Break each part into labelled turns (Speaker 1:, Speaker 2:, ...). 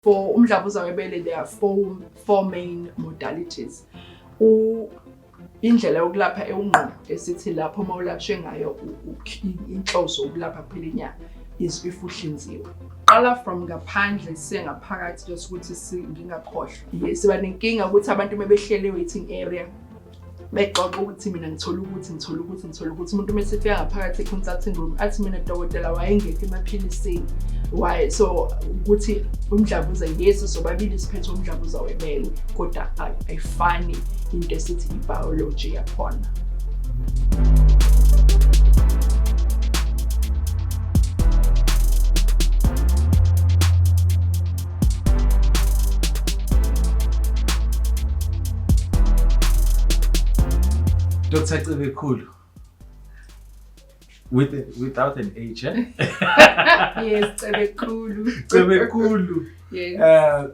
Speaker 1: For umdlavuza webele, there are four main modalities. Indlela yokulapha engqo esithi lapho mawulaphe ngayo inhloso ukulapha kuphela inyama is if uhlinziwe. Qala from ngaphandle sengaphakathi just ukuthi ngingakhohlwa. Siba nenkinga ukuthi abantu bebehlele waiting area bexoxa ukuthi mina ngithola ukuthi umuntu mesefika ngaphakathi e-consulting room athi mina dokotela wayengekho emaphilisini. Why? So ukuthi umdlavuza yes sobabili siphethe umdlavuza webele kodwa ayifani into esithi i-biology yakhona.
Speaker 2: Dr. Cebekhulu, without an H, eh?
Speaker 1: Yes, Cebekhulu.
Speaker 2: Cebekhulu.
Speaker 1: Yes.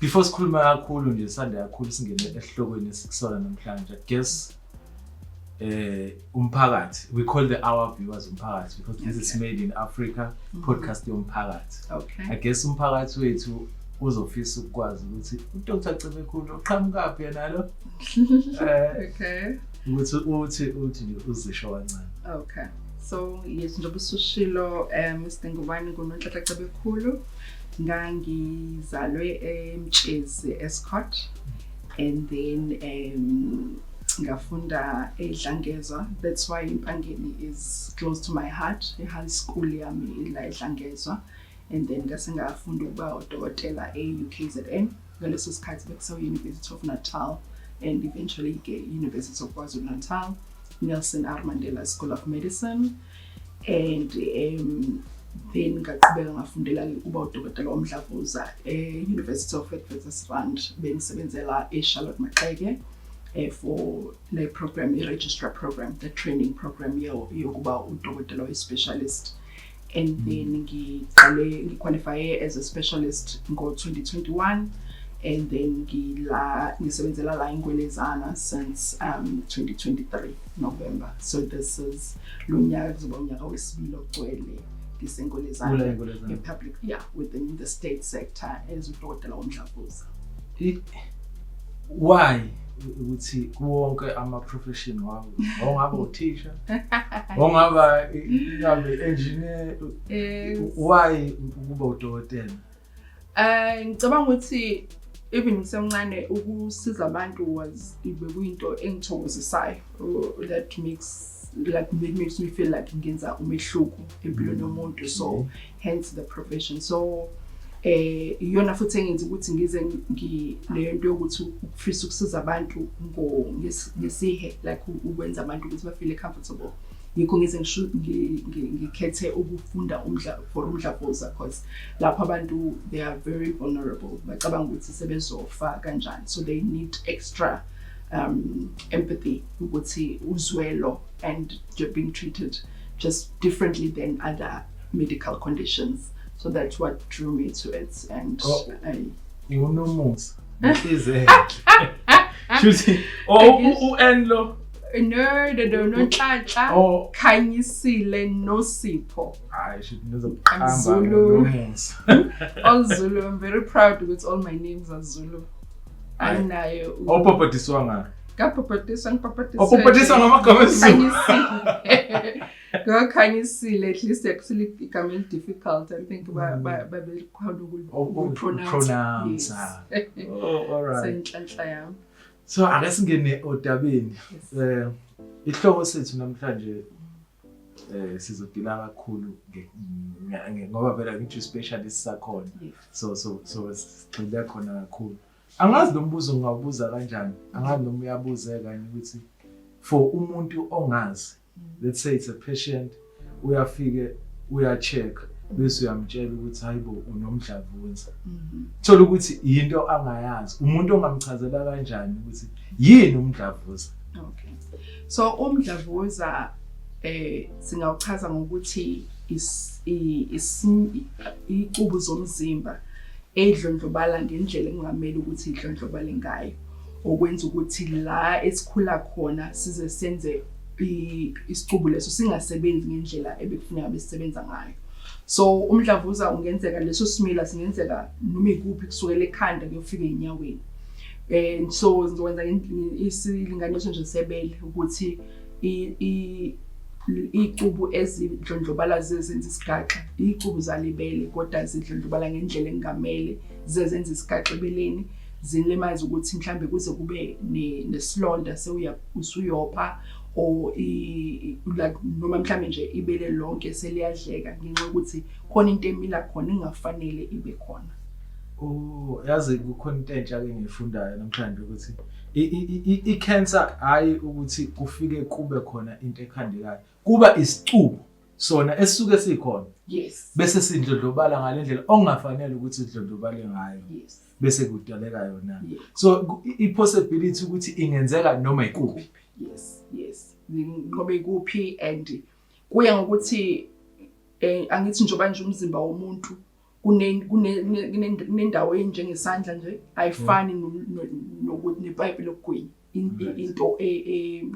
Speaker 2: Before sikhuluma kakhulu nje sande kakhulu singene esihlokweni esikusona namhlanje. I guess umphakathi, we call the our viewers umphakathi because this is made in Africa, podcast yomphakathi.
Speaker 1: Okay.
Speaker 2: I guess umphakathi wethu uzofisa ukwazi ukuthi uDr. Cebekhulu uqhamukaphi yena lo?
Speaker 1: Okay.
Speaker 2: Uthi uzisho kancane.
Speaker 1: Okay. So yes, njengoba usushilo Mr. nguNonhlanhla Cebekhulu ngangizalwe eMtshezi Escort and then ngafunda eDlangezwa. That's why Impangeni is close to my heart. High school yami la eDlangezwa and then ngase ngafunda ukuba udokotela e-UKZN ngaleso sikhathi bekusa University of Natal and eventually University of KwaZulu-Natal, Nelson R. Mandela School of Medicine, and then ngaqhubeka ngafundela ukuba udokotela womdlavuza University of Witwatersrand bengisebenzela eCharlotte Maxeke for the program, registrar program, the training program yokuba udokotela we-specialist. And then ngiqualify as a specialist ngo 2021. And then ngisebenzela la eNgwelezana since 2023 November. So this is lunyaka kuzoba unyaka wesibili ogcwele ngiseNgwelezana in public, within the state sector as udokotela womdlavuza.
Speaker 2: Why ukuthi kuwonke ama profession wawo ongaba uthisha ongaba engineer why ukuba udokotela?
Speaker 1: Ngicabanga ukuthi even ngisemncane ukusiza abantu was ibekuyinto engithokozisayo that makes me feel like ngenza umehluko empilweni yomuntu, so hence the profession. So iyona futhi engenza ukuthi ngize leyo nto yokuthi ukufisa ukusiza abantu ngesihe like ukwenza abantu ukuthi bafeel comfortable. Yikho ngize ngikhethe ukufunda umdlavuza because lapho abantu they are very vulnerable. Bacabanga ukuthi sebezofa kanjani, so they need extra empathy ukuthi uzwelo and you're being treated just differently than other medical conditions. So that's what drew me to it. And
Speaker 2: you know most is shooting enlo
Speaker 1: no Nonhlanhla Khanyisile Nosipho.
Speaker 2: I should know
Speaker 1: I'm Zulu. All Zulu. I'm very proud because all my names are Zulu. I'm nayo.
Speaker 2: Opopotiswa nga.
Speaker 1: Opopotiswa
Speaker 2: ngamagama eSizulu.
Speaker 1: Khanyisile, at least actually becoming difficult. I think how to pronounce. Yes.
Speaker 2: All right.
Speaker 1: Nhlanhla yami.
Speaker 2: So ake singene odabeni. Ihloko sethu namhlanje sizodila kakhulu ngoba vela ngithi specialist sakhona. So sicela khona kakhulu. Angazi lo mbuzo ngawubuza kanjani. Angazi noma uyabuza kanye ukuthi for umuntu ongazi, let's say it's a patient, uyafike uyacheck bese uyamtshela ukuthi hayibo unomdlavuza. Thola ukuthi into angayazi, umuntu ongamchazela kanjani ukuthi yini umdlavuza?
Speaker 1: Okay. So umdlavuza singawuchaza ngokuthi icubu zomzimba edlondlobala ngendlela engamele ukuthi idlondlobale ngayo, okwenza ukuthi la esikhula khona size senze isicubu leso singasebenzi ngendlela ebekufuneka besisebenza ngayo. So umdlavuza ungenzeka leso simila singenzeka noma ikuphi kusukela ekhanda kuyofika enyaweni. So ngizokwenza isilinganiso nje sebele ukuthi icubu ezidlondlobala zenza isigaxa, icubu zalibele kodwa zidlondlobala ngendlela engamele zenza isigaxa ebeleni, zilimaza ukuthi mhlambe kuze kube nesilonda usuyopha or like noma mhlambe nje ibele lonke seliyadleka ngenxa ukuthi khona into emila khona ingafanele ibe khona.
Speaker 2: Yazi kukhona into entsha ke ngifundayo namhlanje ukuthi i-cancer hayi ukuthi kufike kube khona into ekhandekayo, kuba isicubu sona esisuke sikhona.
Speaker 1: Yes.
Speaker 2: Bese sidlondlobala ngalendlela ongafanele ukuthi sidlondlobale ngayo.
Speaker 1: Yes.
Speaker 2: Bese kudaleka yona.
Speaker 1: Yes.
Speaker 2: So i-possibility ukuthi ingenzeka noma ikuphi.
Speaker 1: Yes. Ngoba ikuphi and kuya ngokuthi angithi njoba nje umzimba womuntu kunendawo enjengesandla nje ayifani nokuthi nepipe lokugwinya into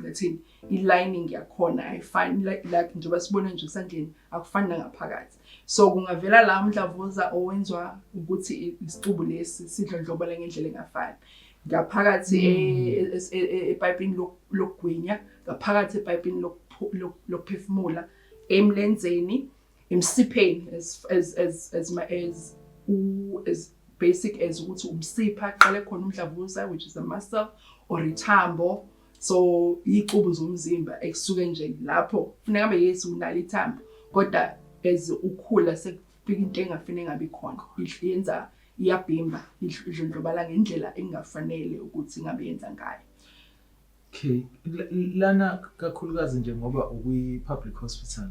Speaker 1: ngathini i-lining yakhona ayifani like njoba sibona nje esandleni akufani nangaphakathi. So kungavela la umdlavuza owenzwa ukuthi isicubu lesi sidlondlobala ngendlela engafani ngaphakathi epipini lokugwinya, ngaphakathi epipini lokuphefumula, emlenzeni, emsipheni as basic as ukuthi umsipha qale khona umdlavuza which is a muscle or ithambo. So icubu zomzimba ekusuke nje lapho kufuneka ngabe yes unalo ithambo kodwa as ukhula sekufika into engafene ngabe khona yenza iyabhimba idlondlobala ngendlela engafanele ukuthi ngabe yenza ngayo.
Speaker 2: Okay, lana kakhulukazi nje ngoba ukwi-public hospital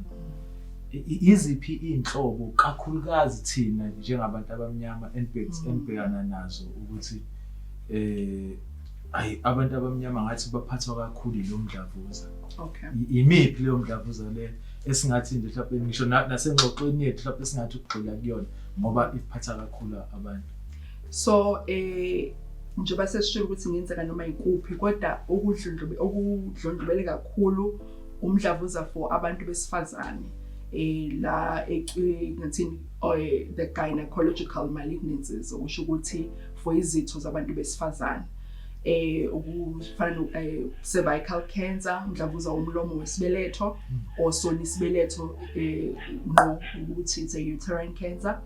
Speaker 2: iziphi inhlobo kakhulukazi thina njengabantu abamnyama enibhekana nazo ukuthi abantu abamnyama ngathi baphathwa kakhulu lo mdlavuza.
Speaker 1: Okay.
Speaker 2: Imiphi leyo mdlavuza le esingathi nje mhlawumbe ngisho nasengxoxweni yethu mhlawumbe singathi ukugxila kuyona ngoba iphatha kakhulu abantu.
Speaker 1: So njoba sesishilo ukuthi ngenzeka noma ikuphi kodwa okudlondlobele kakhulu umdlavuza for abantu besifazane la ngathini the gynecological malignancies okusho ukuthi for izitho zabantu besifazane okufana no cervical cancer, umdlavuza womlomo wesibeletho, also isibeletho no ukuthi it's a uterine cancer,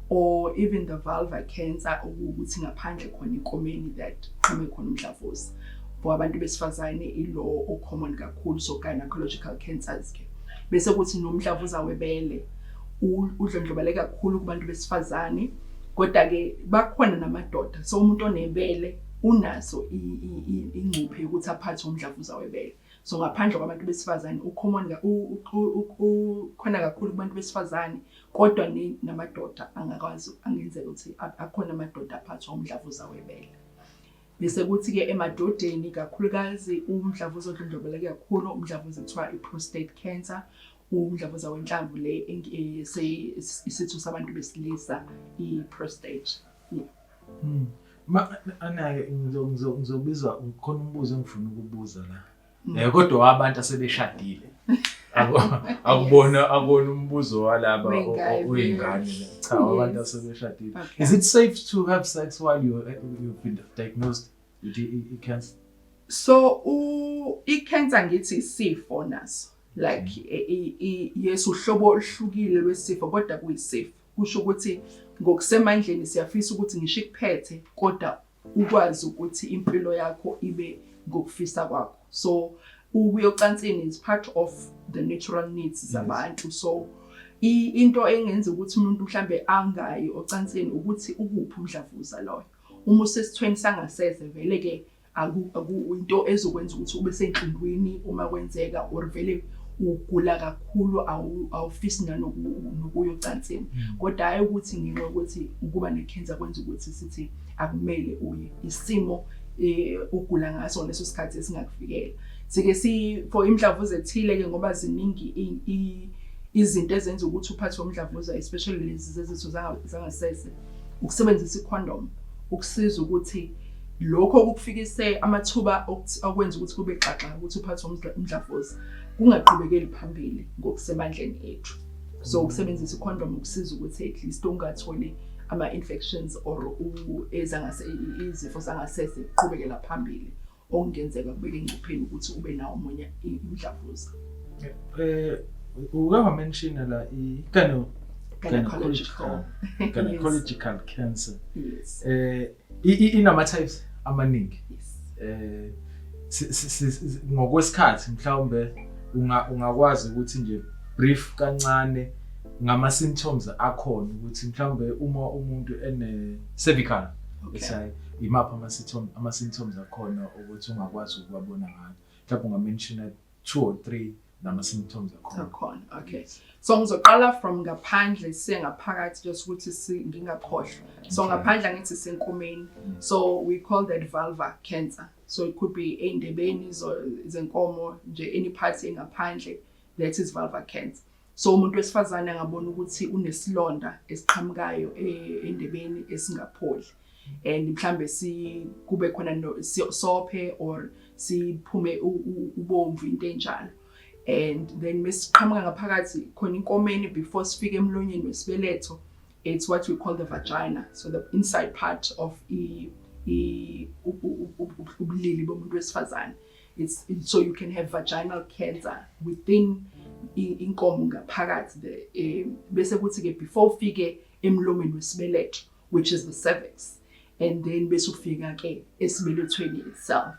Speaker 1: or even the vulvar cancer ukuthi ngaphandle khona inkomeni that kume khona umdlavuza. For abantu besifazane ilo o-common kakhulu, so gynecological cancers ke. Bese kuthi nomdlavuza webele udlondlobale kakhulu kubantu besifazane kodwa ke bakhona namadoda. So umuntu onebele unaso ingcuphe ukuthi aphathe umdlavuza webele. So ngaphandle kwabantu besifazane ukhona kakhulu kubantu besifazane kodwa namadoda angakwazi angenzeka ukuthi akhona amadoda aphathe umdlavuza webele. Bese kuthi ke emadodeni kakhulukazi umdlavuza odlondlobele kakhulu umdlavuza kuthiwa i-prostate cancer, umdlavuza wenhlamvu le isitho sabantu besilisa i-prostate.
Speaker 2: Anaye ngizobizwa khona umbuzo engifuna ukubuza la. Kodwa abantu asebeshadile. Akubona umbuzo walaba oyingane cha abantu asebeshadile. Is it safe to have sex while you've been diagnosed with cancer?
Speaker 1: So i-cancer ngithi isifo naso like yes uhlobo oluhlukile lwesifo kodwa kuyisifo. Kusho ukuthi ngokusemandleni siyafisa ukuthi ngisho ikuphethe kodwa ukwazi ukuthi impilo yakho ibe ngokufisa kwakho. So ukuyocansini is part of the natural needs zabantu. So into engenza ukuthi umuntu mhlambe angayi ocansini ukuthi ukuphi umdlavuza loyo. Uma usesithweni sangasese vele ke into ezokwenza ukuthi ube senhlungwini uma kwenzeka or vele ugula kakhulu awufisi nokuyocansini. Kodwa hayi ukuthi ngenxa ukuthi ukuba ne-cancer kwenza ukuthi sithi akumele uye isimo ugula ngaso leso sikhathi esingakufikela. Sike for imdlavuza ethile ke ngoba ziningi izinto ezenza ukuthi uphathwe umdlavuza especially lezi zezitho zangasese. Ukusebenzisa i-condom ukusiza ukuthi lokho okufikise amathuba okwenza ukuthi kube xaxa ukuthi uphathwe umdlavuza kungaqhubekeli phambili ngokusemandleni ethu. So ukusebenzisa i-condom ukusiza ukuthi at least ungatholi ama-infections or izifo zangasese kuqhubekela phambili okungenzeka kubeka engcupheni ukuthi ube nawo omunye umdlavuza.
Speaker 2: Mention la gynecological cancer.
Speaker 1: Yes.
Speaker 2: Inama-types amaningi.
Speaker 1: Yes.
Speaker 2: Ngokwesikhathi mhlawumbe ungakwazi ukuthi nje brief kancane ngama-symptoms akhona ukuthi mhlawumbe uma umuntu cervical imaphi ama-symptoms akhona ukuthi ungakwazi ukuwabona ngayo. Mhlawumbe ungamention 2 or 3 nama-symptoms akhona.
Speaker 1: Okay. So ngizoqala from ngaphandle sengaphakathi just ukuthi ngingakhohlwa. So ngaphandle ngithi senkomeni. So we call that vulvar cancer. So it could be endebeni izenkomo nje any part engaphandle, that is vulvar cancer. So umuntu wesifazane angabona ukuthi unesilonda esiqhamukayo endebeni esingapholi. And mhlambe kube khona sophe or siphume ubomvu into enjalo. And then mesiqhamuka ngaphakathi khona inkomeni before sifike emlonyeni wesibeletho, it's what we call the vagina. So the inside part of ubulili bomuntu wesifazane. So you can have vaginal cancer within inkomo ngaphakathi bese kuthi ke before ufike emlomeni wesibeletho, which is the cervix, and then bese ufika ke esibelethweni itself.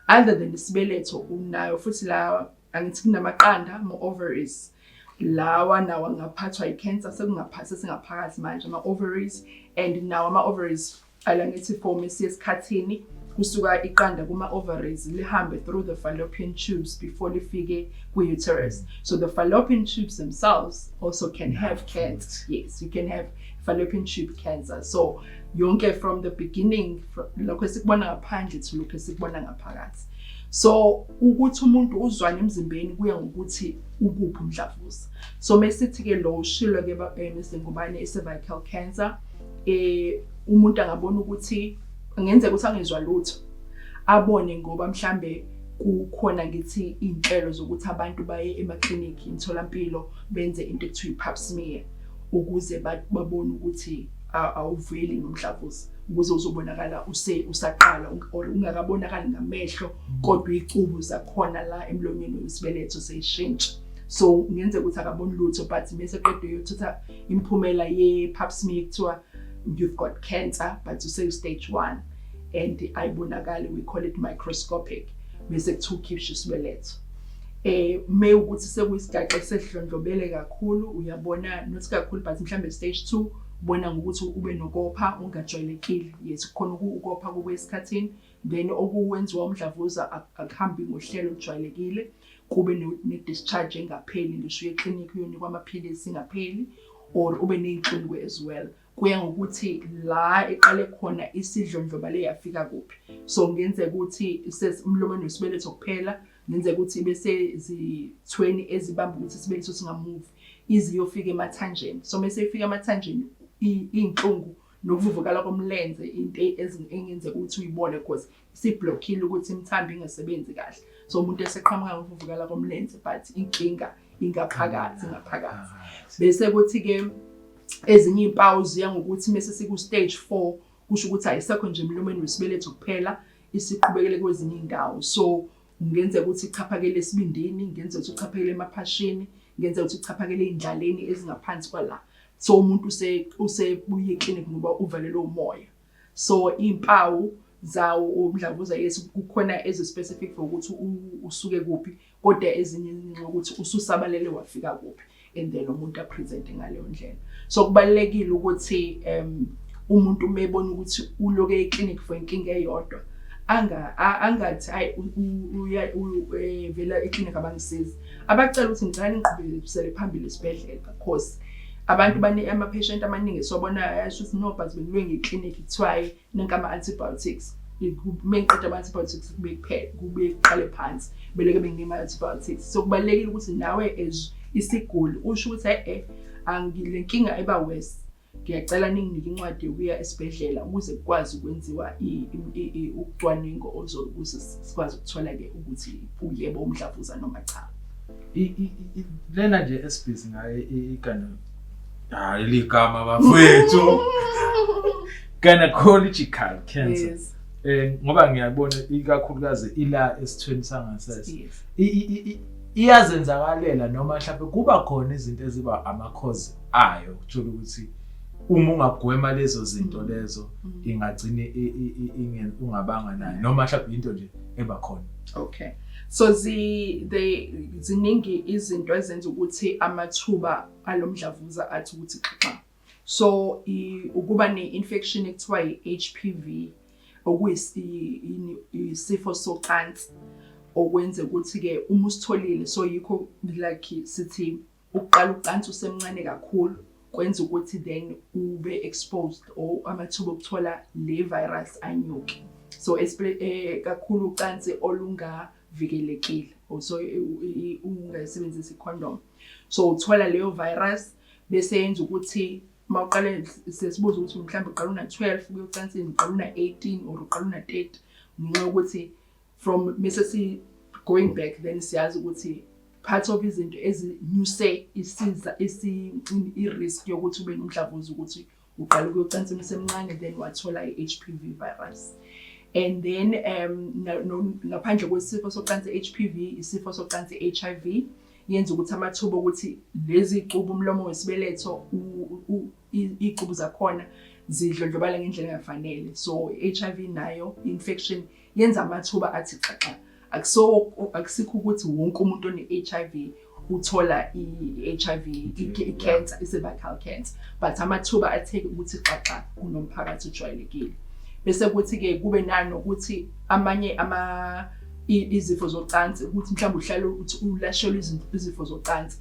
Speaker 1: Other than isibeletho unayo futhi la angithi kunamaqanda ama-ovaries lawa nawo angaphathwa i-cancer sekungaphakathi manje ama-ovaries, and nawo ama-ovaries alangithi form esikhathini kusuka iqanda kuma-ovaries lihambe through the fallopian tubes before lifike ku-uterus. So the fallopian tubes themselves also can have cancer. Yes, you can have fallopian tube cancer. So yonke from the beginning, lokho esikubona ngaphandle to lokho esikubona ngaphakathi. So ukuthi umuntu uzwane emzimbeni kuya ngokuthi ukuphi umdlavuza. So mesithi ke lo ushilo ke ngubani i-cervical cancer, umuntu angabona ukuthi ngenzeka ukuthi angezwa lutho, abone ngoba mhlambe kukhona ngithi inhlelo zokuthi abantu baye emaklinikhi imtholampilo benze into ekuthiwa i-pap smear ukuze babone ukuthi awuveli nomdlavuza, ukuze uzobonakala usaqala or ungakabonakali ngamehlo kodwa icubu zakhona la emlonyeni wesibeletho seyishintsha. So ngenzeka ukuthi akaboni lutho, but mase qedwe uyothatha imphumela ye-pap smear kuthiwa you've got cancer, but you say stage 1 and ayibonakali, we call it microscopic, bese kuthiwa ukhipha isibeletho. Me ukuthi sekuyisigaxa esedlondlobele kakhulu uyabona not kakhulu but mhlambe stage 2 ubona ngokuthi ube nokopha ungajwayelekile. Yes, khona ukopha kwesikhathini, then okuwenziwa umdlavuza akuhambi ngohlelo olujwayelekile, kube ne-discharge engapheli ngisho eklinikhi uyonikwa amaphilisi engapheli, or ube neyinhlungu as well. Kuya ngokuthi la eqale khona isidlondlobale yafika kuphi. So ngenzeka ukuthi umlomeni wesibeletho kuphela, ngenzeka ukuthi bese zithweni ezibamba ukuthi isibeletho singamove iziyofika emathanjeni. So mase ifika emathanjeni inhlungu nokuvuvukala komlenze into engenzeka ukuthi uyibone because isiblockile ukuthi imithambo ingasebenzi kahle. So umuntu eseqhamuka ngokuvuvukala komlenze but inkinga ngaphakathi. Bese kuthi ke ezinye impawu ziya ngokuthi mase siku stage 4 kusho ukuthi ayisekho nje emlomeni wesibeletho kuphela, isiqhubekele kwezinye indawo. So ngenzeka ukuthi ichaphakele esibindini, ngenzeka ukuthi ichaphakele emaphashini, ngenzeka ukuthi ichaphakele indlaleni ezingaphansi kwala. So umuntu usebuye eklinikhi ngoba uvalelwe umoya. So impawu zawo umdlavuza yesu kukhona specific for ukuthi usuke kuphi, kodwa ezinye ukuthi ususabalele wafika kuphi, and then umuntu apresent ngaleyo ndlela. So kubalekile ukuthi umuntu mebona ukuthi uloke eklinikhi for inkinga eyodwa angathi vela eklinikhi abangisizi, abacela ukuthi ngicela niqhubekele phambili esibhedlela because abantu ama-patient amaningi sobona ayasho ukuthi no but bengiwe ngeklinikhi kuthiwa nanka ama-antibiotics, mengiqeda ama-antibiotics kube kuqale phansi beleke benginema-antibiotics. So kubalekile ukuthi nawe as isiguli usho ukuthi le nkinga eba worse, ngiyacela ninginike incwadi yokuya esibhedlela ukuze kukwazi ukwenziwa ucwaningo ukuze sikwazi ukuthola ke ukuthi uyebo umdlavuza noma cha.
Speaker 2: lena nje esibhizi ngaye igana ligama bafethu gynecological cancer.
Speaker 1: Yes.
Speaker 2: Ngoba ngiyabona ikakhulukazi ila esithweni sangasese.
Speaker 1: Yes.
Speaker 2: Iyazenzakalela noma mhlawumbe kuba khona izinto eziba ama-cause ayo ukuthola ukuthi uma ungagwema lezo zinto lezo ingagcine ungabanga nayo noma mhlawumbe into nje eba khona.
Speaker 1: Okay. So ziningi izinto ezenza ukuthi amathuba alomdlavuza athi ukuthi xaxa. So ukuba ne-infection ekuthiwa i-HPV okuyisifo socansi okwenza ukuthi-ke uma usitholile so yikho like sithi ukuqala ucansi usemncane kakhulu kwenza ukuthi then ube exposed or amathuba okuthola le virus anyuke. So kakhulu ucansi olungavikelekile so ungayisebenzisi condom. So uthola leyo virus bese yenza ukuthi mawuqala sesibuza ukuthi mhlawumbe uqala una 12 kuye ucansini uqala una 18 or uqala una 30 ngenxa ukuthi from mase going back then siyazi ukuthi part of izinto ezinyuse isiza i-risk yokuthi ube nomdlavuza ukuthi uqala ukuyocansi emsemncane then wathola i-HPV virus. And then ngaphandle kwesifo socansi HPV isifo socansi HIV yenza ukuthi amathuba ukuthi lezi icubu umlomo wesibeletho icubu zakhona zidlondlobala ngendlela engafanele. So HIV nayo infection yenza amathuba athi xaxa. Akusikho ukuthi wonke umuntu one-HIV uthola i-HIV i-cancer i-cervical cancer but amathuba atheke ukuthi xaxa kunomphakathi ojwayelekile. Bese kuthi-ke kube nanokuthi amanye izifo zocansi ukuthi mhlawumbe uhlale ukuthi ulashelwe izifo zocansi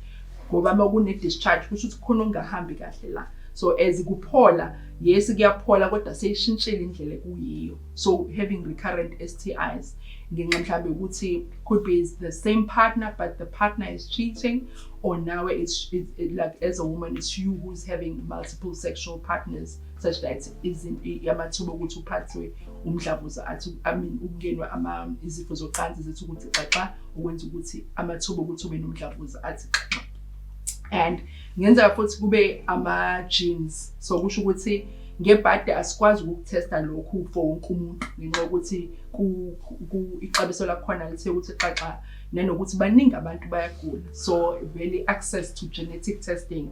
Speaker 1: ngoba uma kune-discharge kusho ukuthi khona ongahambi kahle la. So as kuphola yes kuyaphola kodwa seyishintshile indlela kuyiyo. So having recurrent STIs ngenxa mhlawumbe ukuthi could be the same partner but the partner is cheating or now it's like as a woman it's you who's having multiple sexual partners such that amathuba ukuthi uphathwe umdlavuza athi ukungenwa izifo zocansi zethu ukuthi xaxa ukwenza ukuthi amathuba ukuthi ube nomdlavuza athi xaxa. And ngenza futhi kube ama-genes so kusho ukuthi ngebhadi asikwazi ukutesta lokhu for wonke umuntu ngenxa ukuthi ixabiso lakhona lithe ukuthi xaxa nanokuthi baningi abantu bayagula. So really access to genetic testing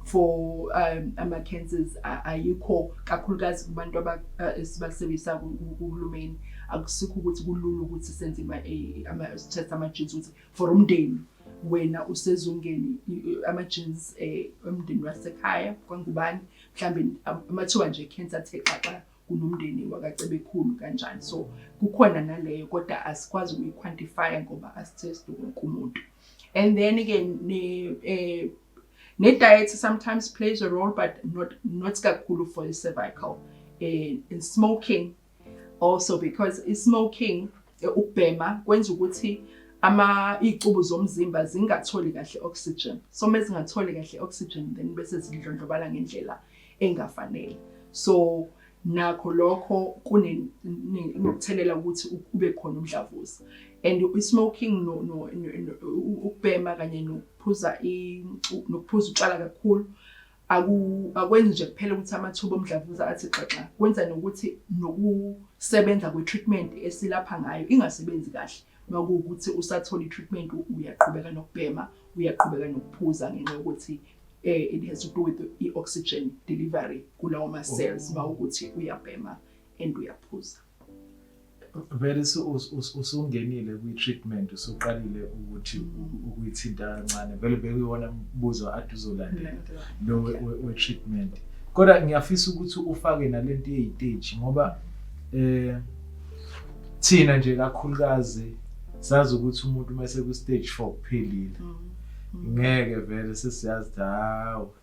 Speaker 1: for ama-cancers ayikho kakhulukazi kubantu abasebenzisa uhulumeni. Akusikho ukuthi kulula ukuthi senze test ama-genes ukuthi for umndeni wena usezongeni ama-genes emndeni wasekhaya kwangubani mhlambe amathuba nje cancer athe xaxa kunomndeni wakaCebekhulu kanjani. So kukhona naleyo kodwa asikwazi ukuyi-quantify ngoba asitest wonke umuntu. And then again ne-diet sometimes plays a role but not kakhulu for the cervical. In smoking also because smoking ukubhema kwenza ukuthi icubu zomzimba zingatholi kahle oxygen. So mezingatholi kahle oxygen then bese zidlondlobala ngendlela engafanele. So nakho lokho kunokuthelela ukuthi ube khona umdlavuza. And smoking ukubhema kanye nokuphuza utshwala kakhulu akwenzi nje kuphela ukuthi amathuba omdlavuza athi xaxa kwenza nokuthi nokusebenza kwe-treatment esilapha ngayo ingasebenzi kahle. Makuwukuthi usathola i-treatment uyaqhubeka nokubhema uyaqhubeka nokuphuza ngenxa yokuthi it has to do with the oxygen delivery kulawo ma-cells mawukuthi uyabhema and uyaphuza.
Speaker 2: Vele usungenile kwi-treatment usuqalile ukuthi ukuyithinta kancane vele bekuyiwona mbuzo ade uzolandela lo we-treatment. Kodwa ngiyafisa ukuthi ufake nalento ye-stage ngoba thina nje kakhulukazi sazi ukuthi umuntu mase ku stage 4 kuphelile ngeke vele sesiyazi hawo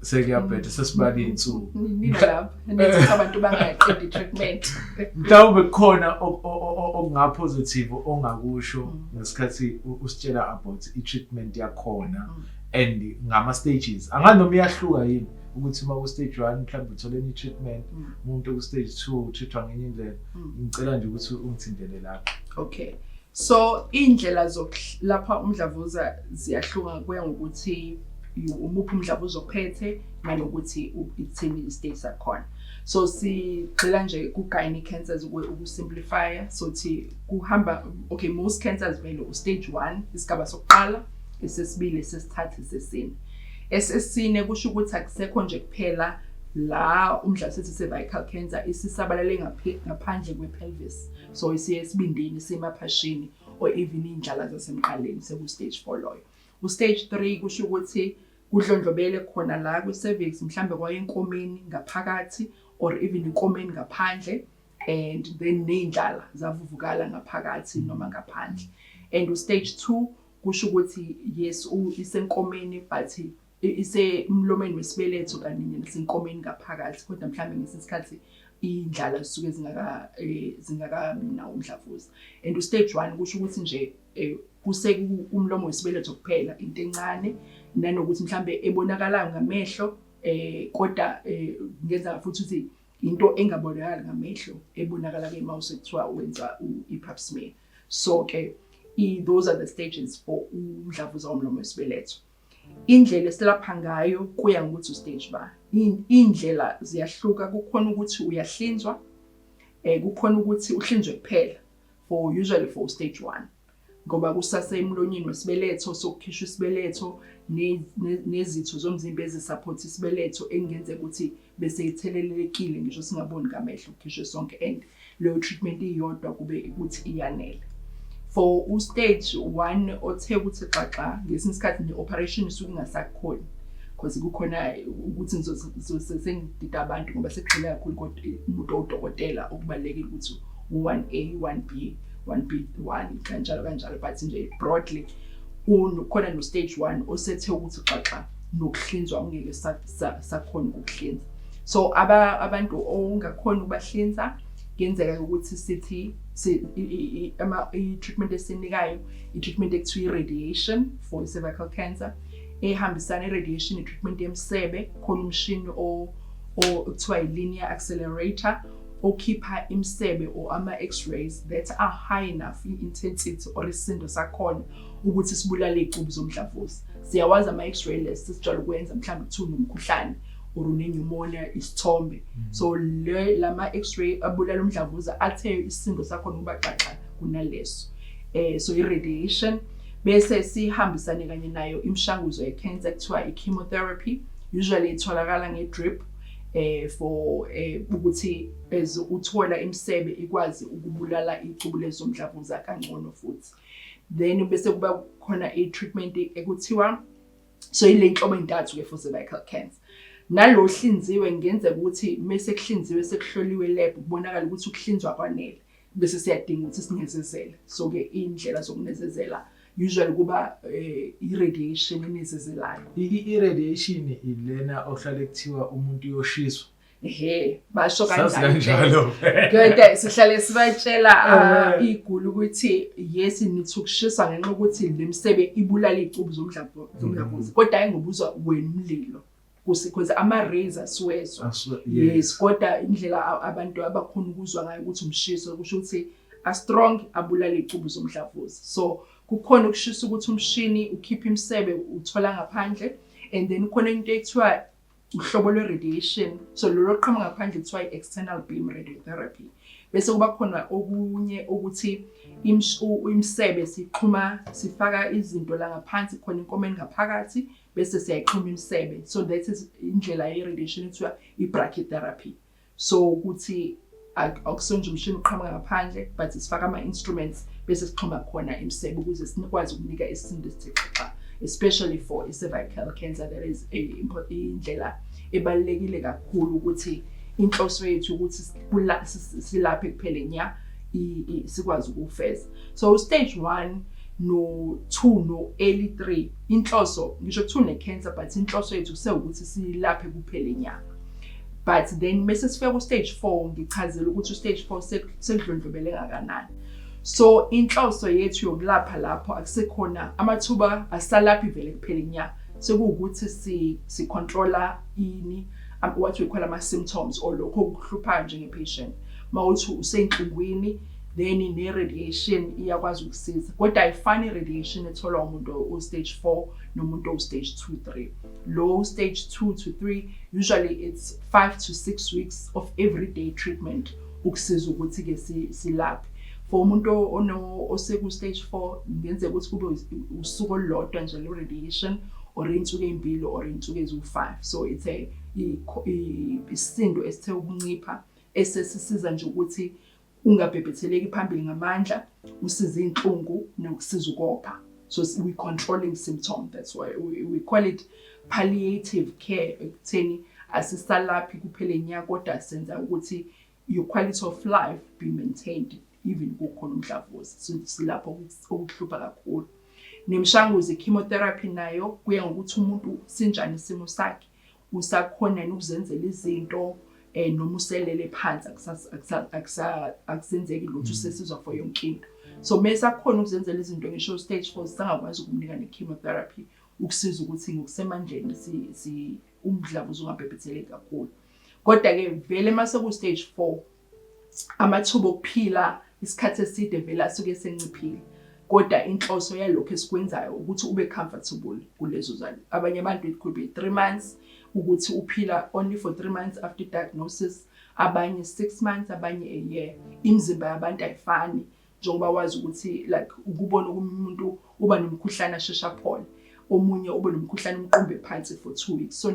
Speaker 2: sekuyabhetha sesibala insuku
Speaker 1: nina lapha abantu bangaqedi treatment.
Speaker 2: Mhlawumbe khona okungapositive ongakusho ngesikhathi usitshela about i-treatment yakhona and ngama stages anganoma iyahluka yini ukuthi uma ku stage 1 mhlawumbe uthole i-treatment umuntu ku stage 2 uthithwa ngenye indlela. Ngicela nje ukuthi ungithindele lapho.
Speaker 1: Okay. So indlela zokulapha umdlavuza ziyahluka kuya ngokuthi umuphi umdlavuza ophethe nanokuthi ithini istage sakhona. So sigxila nje ku-gynae cancers uku-simplifya. So kuhamba, okay, most cancers vele stage 1, isigaba sokuqala, esesibili, esesithathu, esesine. Esesine kusho ukuthi akusekho nje kuphela la umdlavuza cervical cancer isisabalale ngaphandle kwe-pelvis. So isiye esibindini, isemaphashini, or even indlala zasemqaleni, seku-stage 4 loyo. U-stage 3 kusho ukuthi kudlondlobele khona la kwi-cervix, mhlambe kwayenkomeni ngaphakathi, or even inkomeni ngaphandle, and then ney'ndlala zavuvukala ngaphakathi noma ngaphandle. And u-stage 2 kusho ukuthi yes, isenkomeni but isemlomeni wesibeletho kaningi nasenkomeni ngaphakathi, kodwa mhlambe ngesinye isikhathi iy'ndlala zisuke zingakabi nawo umdlavuza. And u-stage 1 kusho ukuthi nje umlomo wesibeletho kuphela, into encane, nanokuthi mhlambe ebonakalayo ngamehlo, kodwa ngenza futhi ukuthi into engabonakali ngamehlo ebonakala-ke uma usekuthiwa wenza i-pap smear. So those are the stages for umdlavuza womlomo wesibeletho. Indlela esilapha ngayo kuya ngokuthi u-stage ba. Indlela ziyahluka, kukhona ukuthi uyahlinzwa, kukhona ukuthi uhlinzwe kuphela, usually for stage 1. Ngoba kusasemlonyeni wesibeletho, sokukhishwa isibeletho nezitho zomzimba ezisupport isibeletho engenzeka ukuthi bese ithelelekile ngisho singaboni ngamehlo kukhishwe sonke, and leyo treatment iyodwa kube ukuthi iyanele. For u-stage 1 othe ukuthi xaxa, ngesinye isikhathi ne-operation isuke ingasakhoni, because kukhona ukuthi sengidida abantu ngoba sekugxile kakhulu kodwa umuntu odokotela okubalulekile ukuthi u-1A, 1B, 1B1 kanjalo, but nje broadly khona no-stage 1 osethe ukuthi xaxa nokuhlinzwa ungeke sakhona ukuhlinza. So abantu ongakhona ukubahlinza, kuyenzeka ukuthi sithi i-treatment esinikayo, i-treatment ekuthiwa i-radiation for cervical cancer, ehambisana i-radiation, i-treatment yemsebe, khona umshini okuthiwa i-linear accelerator, okhipha imsebe or ama-x-rays that are high enough in-intensity or isisindo sakhona ukuthi sibulale iy'cubu zomdlavuza. Siyawazi ama-x-ray lesi sijwayele ukwenza mhlawumbe kuthiwa unomkhuhlane or une-pneumonia, isithombe. So lama-x-ray abulala umdlavuza athe isisindo sakhona ukuba xaxa kunaleso. So i-radiation, bese sihambisane kanye nayo imishanguzo ye-cancer kuthiwa i-chemotherapy, usually itholakala nge-drip, for ukuthi uthola imsebe ikwazi ukubulala iy'cubu lezi zomdlavuza kangcono futhi. Then bese kuba khona i-treatment ekuthiwa, so ile nhlobo ey'ntathu-ke for cervical cancer. Nalo hlinziwe ngenzeka ukuthi mase kuhlinziwe sekuhloliwe lab kubonakala ukuthi ukuhlinzwa kwanele, bese siyadinga ukuthi sinezezele. So-ke iy'ndlela zokunezezela usually kuba i-radiation enezezelayo.
Speaker 2: I-radiation ilena ohlale kuthiwa umuntu uyoshiswa.
Speaker 1: Basho
Speaker 2: kanjalo.
Speaker 1: Kodwa sihlale sibatshela igulu ukuthi yes nithi ukushiswa ngenxa ukuthi lemsebe ibulala iy'cubu zomdlavuza, kodwa ayingobuzwa wena umlilo. Because ama-rays asiwezwa. Yes, kodwa indlela abantu abakhona ukuzwa ngayo ukuthi umshiso kusho ukuthi a-strong abulala iy'cubu zomdlavuza. So kukhona ukushisa ukuthi umshini ukhipha imsebe uthola ngaphandle, and then kukhona into ekuthiwa uhlobo lwe-radiation. So lolo qhamuka ngaphandle kuthiwa i-external beam radiotherapy. Bese kuba khona okunye ukuthi imsebe sifaka izinto la ngaphansi khona inkomeni ngaphakathi, bese siyayixhuma imsebe. So that is indlela ye-radiation ekuthiwa i-brachytherapy. So ukuthi akusonje umshini uqhamuka ngaphandle, but sifaka ama-instruments bese sixhuma khona imsebe ukuze sikwazi ukunika isisindo esithe xaxa, especially for cervical cancer. That is indlela ebalulekile kakhulu ukuthi inhloso yethu ukuthi silaphe kuphela nya sikwazi ukufeza. So stage 1 no 2 no early 3 inhloso ngisho kuthiwa ne-cancer, but inhloso yethu kusewukuthi silaphe kuphela nya. But then mase sifika ku-stage 4 ngichazela ukuthi u-stage 4 sekudlondlobele kangakanani. So inhloso yethu yokulapha lapho akusekhona amathuba asalaphi vele kuphela nya, sekuwukuthi si-controla what we call ama-symptoms or lokho okuhluphayo njenge-patient. Mawuthi useyinhlungwini then ne-radiation iyakwazi ukusiza kodwa ayifani i-radiation etholwa umuntu o-stage 4 nomuntu o-stage 2-3. Low stage 2 to 3 usually it's 5 to 6 weeks of everyday treatment ukusiza ukuthi-ke silaphe. For umuntu oseku-stage 4 ngenzeka ukuthi kube usuku olulodwa nje le-radiation or iy'nsuku ey'mbili or iy'nsuku eziwu-5. So it's isisindo esithe ukuncipha esesisiza nje ukuthi ungabhebhetheleki phambili ngamandla, usize iy'nhlungu nokusiza ukopha. So we controlling symptom. That's why we call it palliative care. Ekutheni asisalaphi kuphela inyanga kodwa senza ukuthi your quality of life be maintained even kukhona umdlavuza. So silapho okuhlupha kakhulu. Nemishanguzo chemotherapy nayo kuya ngokuthi umuntu sinjani isimo sakhe. Usakhona ukuzenzela izinto noma uselele phansi akusenzeki lutho usesizwa for yonke into. So mase akhona ukuzenzela izinto ngisho stage 4 singakwazi ukumnika ne-chemotherapy ukusiza ukuthi ngokusemandleni umdlavuza ungabhebhetheleki kakhulu. Kodwa-ke vele mase ku-stage 4 amathuba okuphila isikhathi eside vele asuke esenciphile. Kodwa inhloso yalokho esikwenzayo ukuthi ube comfortable kulezo zalo. Abanye abantu it could be 3 months ukuthi uphila only for 3 months after diagnosis, abanye 6 months, abanye a year. Imizimba yabantu ayifani njengoba wazi ukuthi like ukubona umuntu uba nomkhuhlane ashesha phole, omunye uba nomkhuhlane umqumbe phansi for 2 weeks. So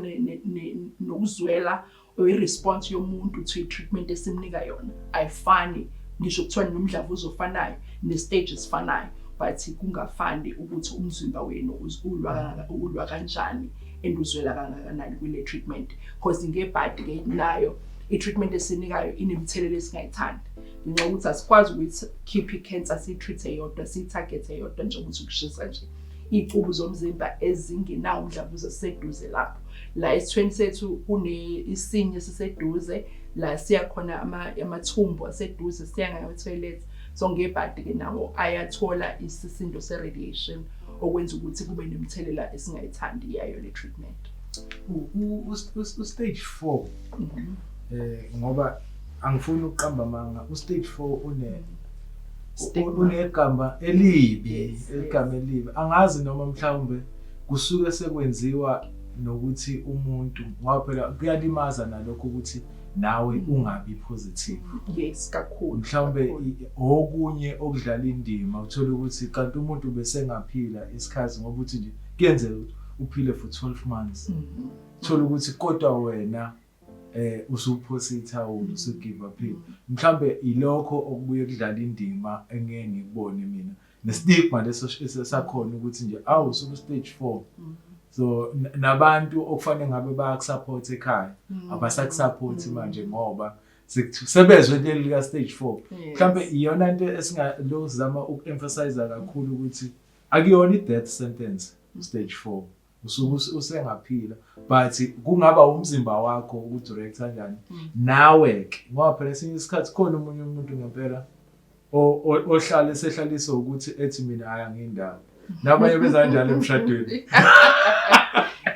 Speaker 1: nokuzwela i-response yomuntu to i-treatment esimnika yona ayifani. Ngisho kuthiwa nomdlavuza ofanayo ne-stage esifanayo but kungafani ukuthi umzimba wenu ulwa kanjani and uzwela kangakanani kule treatment. Because ngebhadi ke nayo i-treatment esinikayo inemthelela esingayithandi. Ngenxa ukuthi asikwazi ukuthi keep i-cancer si-treat eyodwa, si-target eyodwa nje ukuthi ukushisa nje iy'cubu zomzimba ezingenawo umdlavuza seduze lapho. La esithweni sethu isinye esiseduze, la siyakhona amathumbu aseduze siya ngayo-toilet. So ngebhadi ke nawo ayathola isisindo se-radiation okwenza ukuthi kube nemthelela esingayithandi yayo le treatment.
Speaker 2: U-stage 4 ngoba angifuni ukuqamba amanga, u-stage 4 unegama elibi, igama elibi. Angazi noma mhlawumbe kusuke sekwenziwa nokuthi umuntu ngoba phela kuyalimaza nalokho ukuthi nawe ungabi positive.
Speaker 1: Yes, kakhulu.
Speaker 2: Mhlawumbe okunye okudlala indima uthola ukuthi kanti umuntu besengaphila isikhathi ngoba uthi nje kuyenzeka uphile for 12 months. Uthola ukuthi kodwa wena usuphositha usugive up. Mhlawumbe ilokho okubuye kudlala indima engeke ngikubone mina. Nestigma leso sakhona ukuthi nje usuku stage 4. So nabantu okufanele ngabe bayakusupport ekhaya abasakusupport manje ngoba sebezwe leli lika stage 4. Mhlawumbe iyona into esingalozama uku-emphasize kakhulu ukuthi akuyona i-death sentence stage 4. Usuku usengaphila but kungaba umzimba wakho ukudirect kanjani nawe ke ngoba phela esinye isikhathi khona umunye umuntu ngempela ohlala esehlalisa ukuthi ethi mina ayangindaba nabanye benza kanjalo emshadweni.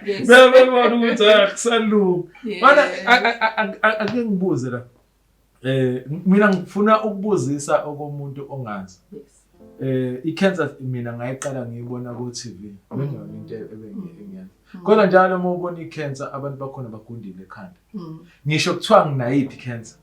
Speaker 1: Yes.
Speaker 2: Bebona ukuthi akusalunga. Mana ake ngibuze la. Mina ngifuna ukubuzisa okomuntu ongazi.
Speaker 1: Yes.
Speaker 2: I-cancer mina ngayiqala ngiyibona ku TV. Bengiyona into ebengiyazi. Kodwa njalo uma ubona i-cancer abantu bakhona bagundile ekhanda. Ngisho kuthiwa nginayiphi i-cancer.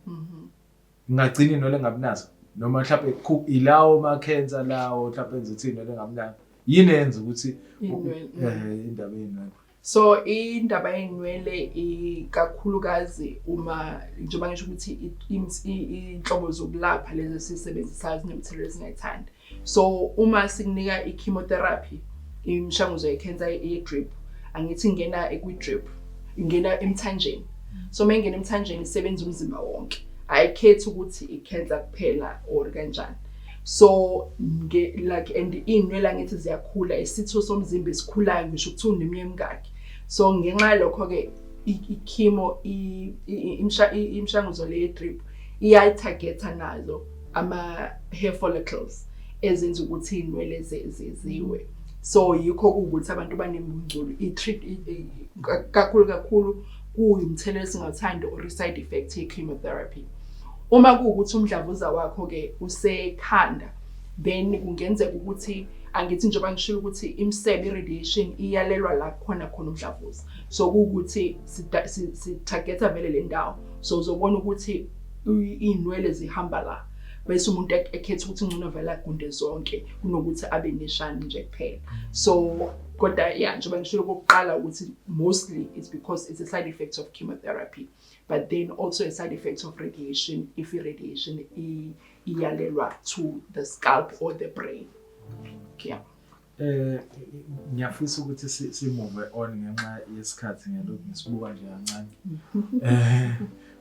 Speaker 2: Ngingagcina inole ngabinazo noma mhlawumbe ilawo ma-cancer lawo mhlawumbe enza ukuthi inole ngabinazo. Yini enza ukuthi indaba yenwele?
Speaker 1: So indaba yenwele ikakhulukazi uma njengoba ngisho ukuthi inhlobo zokulapha lezi sisebenzisayo zinemthelela esingayithandi. So uma sikunika i-chemotherapy, imishanguzo ye-cancer ye-drip, angithi ingena kwi-drip, ingena emthanjeni. So mengena emthanjeni isebenza umzimba wonke. Ayikhethi ukuthi i-cancer kuphela or kanjani. So like and inwele angithi ziyakhula, isitho somzimba esikhulayo ngisho ukuthi uneminyaka emingaki. So ngenxa lokho ke i-chemo imishanguzo le drip iyayitargeta nazo ama hair follicles ezenza ukuthi inwele ziwe. So yikho ukuthi abantu banembungculu i-treat kakhulu kuyumthelela singathanda or side effect ye-chemotherapy. Uma kuwukuthi umdlavuza wakho ke usekhanda, then kungenzeka ukuthi angithi njengoba ngishilo ukuthi imsebe iradiation iyalelwa la khona umdlavuza. So kuwukuthi si-targeta vele le ndawo. So uzobona ukuthi inwele zihamba la. Bese umuntu ekhetha ukuthi ngcono vele agunde zonke kunokuthi abe neshani nje kuphela. So kodwa yeah, njengoba ngishilo kokuqala ukuthi mostly it's because it's a side effect of chemotherapy, but then also a side effect of radiation if irradiation iyalelwa to the scalp or the brain. Yeah.
Speaker 2: Ngiyafisa ukuthi si-move on ngenxa yesikhathi ngalokho ngisibuka nje kancane.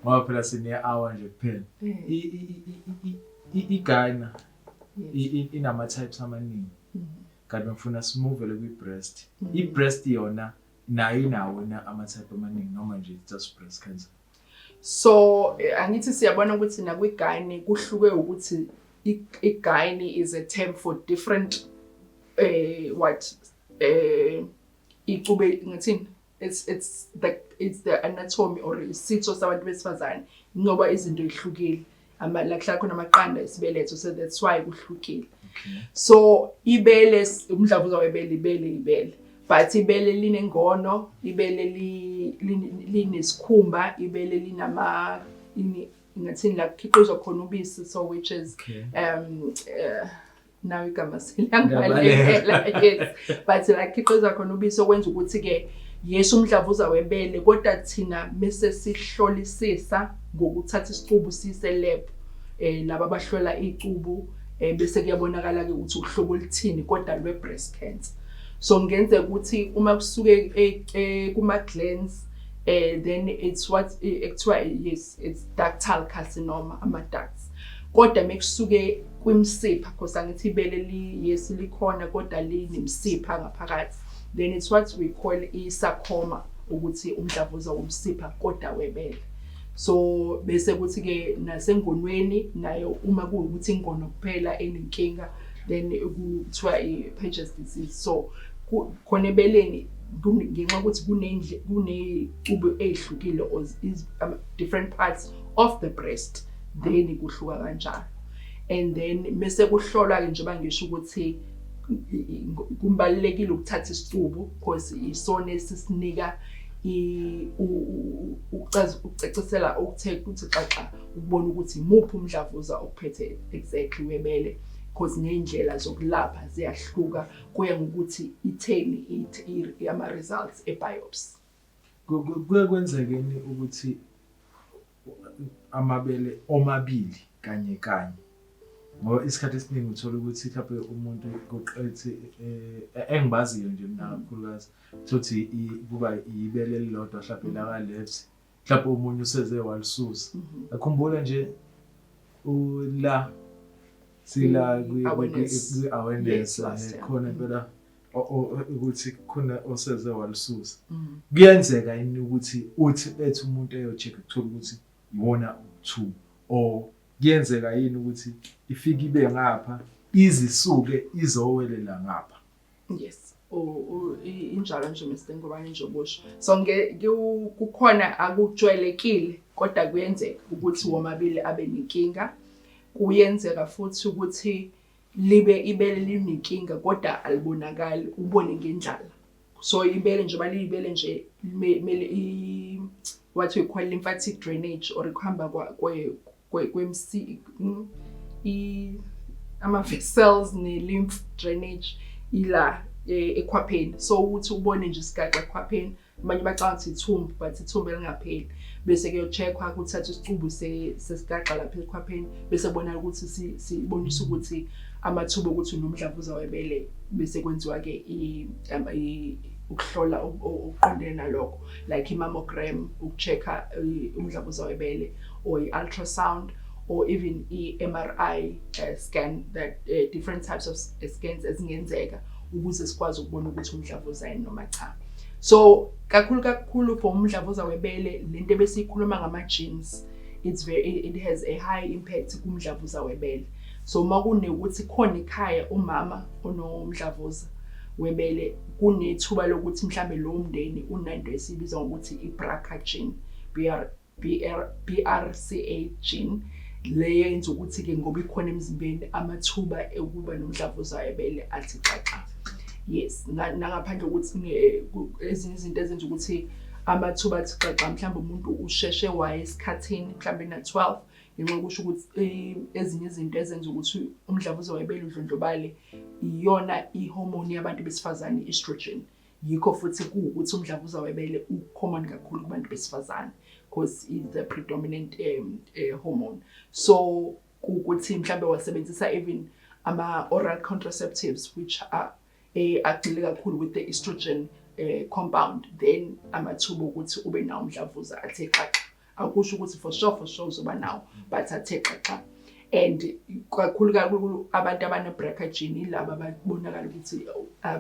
Speaker 2: Ngoba phela sine-hour nje kuphela. Igana inama-types amaningi. Kanti ngifuna simuvele kwi-breast. I-breast yona nayo inawo ama-type amaningi noma nje just breast cancer.
Speaker 1: So angithi siyabona ukuthi nakwi-gyne kuhluke ukuthi i-gyne is a term for different icube ngithini, it's the anatomy or isitho sabantu besifazane ngoba izinto ehlukile la khona amaqanda isibeletho, so that's why kuhlukile. So ibele umdlavuza webele ibele, but ibele linengono, ibele linesikhumba, ibele linama ngathini la khiqizwa khona ubisi, so which is now igama seliyangalela, yes, but la khiqizwa khona ubisi okwenza ukuthi ke yes umdlavuza webele, kodwa thina mase sihlolisisa ngokuthatha isicubu sise lab laba abahlola icubu bese kuyabonakala ke ukuthi uhlobo oluthini kodwa lwe breast cancer. So ngenzeka ukuthi uma kusuke kuma glands then it's what yes, it's ductal carcinoma, ama ducts. Kodwa mekusuke kwimsipha because angithi ibele yes likhona kodwa linemsipha ngaphakathi, then it's what we call i-sarcoma, ukuthi umdlavuza womsipha kodwa webele. So bese kuthi ke nasengonweni nayo uma kuwukuthi ingono kuphela enenkinga then kuthiwa i-Paget's disease. So khona ebeleni ngenxa ukuthi kunecubu ezihlukile or different parts of the breast, then kuhluka kanjalo. And then bese kuhlolwa ke njengoba ngisho ukuthi kumbalekile ukuthatha isicubu because isona esisinika ucacisela ukuthe ukuthi xaxa ukubona ukuthi imuphi umdlavuza ophethe exactly webele, because ngendlela zokulapha ziyahluka kuya ngokuthi itheni ama results ebiopsy.
Speaker 2: Kuye kwenzekeni ukuthi amabele omabili kanye ngoba isikhathi esiningi uthola ukuthi mhlawumbe umuntu koqethi engibaziyo nje mina kakhulukazi ukuthi kuba ibele elilodwa mhlawumbe la ka-left, mhlawumbe umunye useze walisusa. Akhumbula nje la sila kwi-awareness khona impela ukuthi khona oseze walisusa. Kuyenzeka yini ukuthi ethi umuntu eyo-check ukuthola ukuthi iwona 2 or kuyenzeka yini ukuthi ifike ibe ngapha izisuke izowelela ngapha?
Speaker 1: Yes, injalo nje Mr. Ngobane nje obusho. So kukhona akujwayelekile kodwa kuyenzeka ukuthi womabili abe nenkinga. Kuyenzeka futhi ukuthi libe ibele linenkinga kodwa alibonakali, ubone ngendlala. So ibele nje balibele nje mele what we call lymphatic drainage or kuhamba ama-vessels ne-lymph drainage ila ekhwapheni. So ukuthi ubone nje isigaxa ekhwapheni, abanye bacanga ukuthi ithumbu but ithumbu elingapheli. Bese kuyo-check-wa kuthatha isicubu sesigaxa lapha ekhwapheni bese kubonakala ukuthi sibonisa ukuthi amathuba ukuthi unomdlavuza webele, bese kwenziwa ke ukuhlola okuqondene nalokho like i-mammogram ukuchecka umdlavuza webele or i-ultrasound or even i-MRI scan, that different types of scans ezingenzeka ukuze sikwazi ukubona ukuthi umdlavuza yini noma cha. So kakhulu for umdlavuza webele lento besikhuluma ngama-genes, it has a high impact kumdlavuza webele. So makune ukuthi khona ekhaya umama onomdlavuza webele kunethuba lokuthi mhlambe lo mndeni unento esibiza ngokuthi i-BRCA gene, BRCA gene, le yenza ukuthi ke ngoba ikhona emzimbeni amathuba ukuba nomdlavuza webele athi xaxa. Yes, nangaphandle ukuthi ezinye izinto ezenza ukuthi amathuba athi xaxa mhlawumbe umuntu usheshe waye esikhathini mhlawumbe na 12 ngenxa yokusho ukuthi ezinye izinto ezenza ukuthi umdlavuza webele udlondlobale iyona ihormone yabantu besifazane estrogen. Yikho futhi kuukuthi umdlavuza webele ucommon kakhulu kubantu besifazane because it's the predominant hormone. So kuukuthi mhlawumbe wasebenzisa even ama oral contraceptives which are agxile kakhulu with the estrogen compound, then amathuba ukuthi ube nawo umdlavuza athe xaxa. Akusho ukuthi for sure uzoba nawo but athe xaxa. And kakhulu abantu abane-BRCA gene laba babonakala ukuthi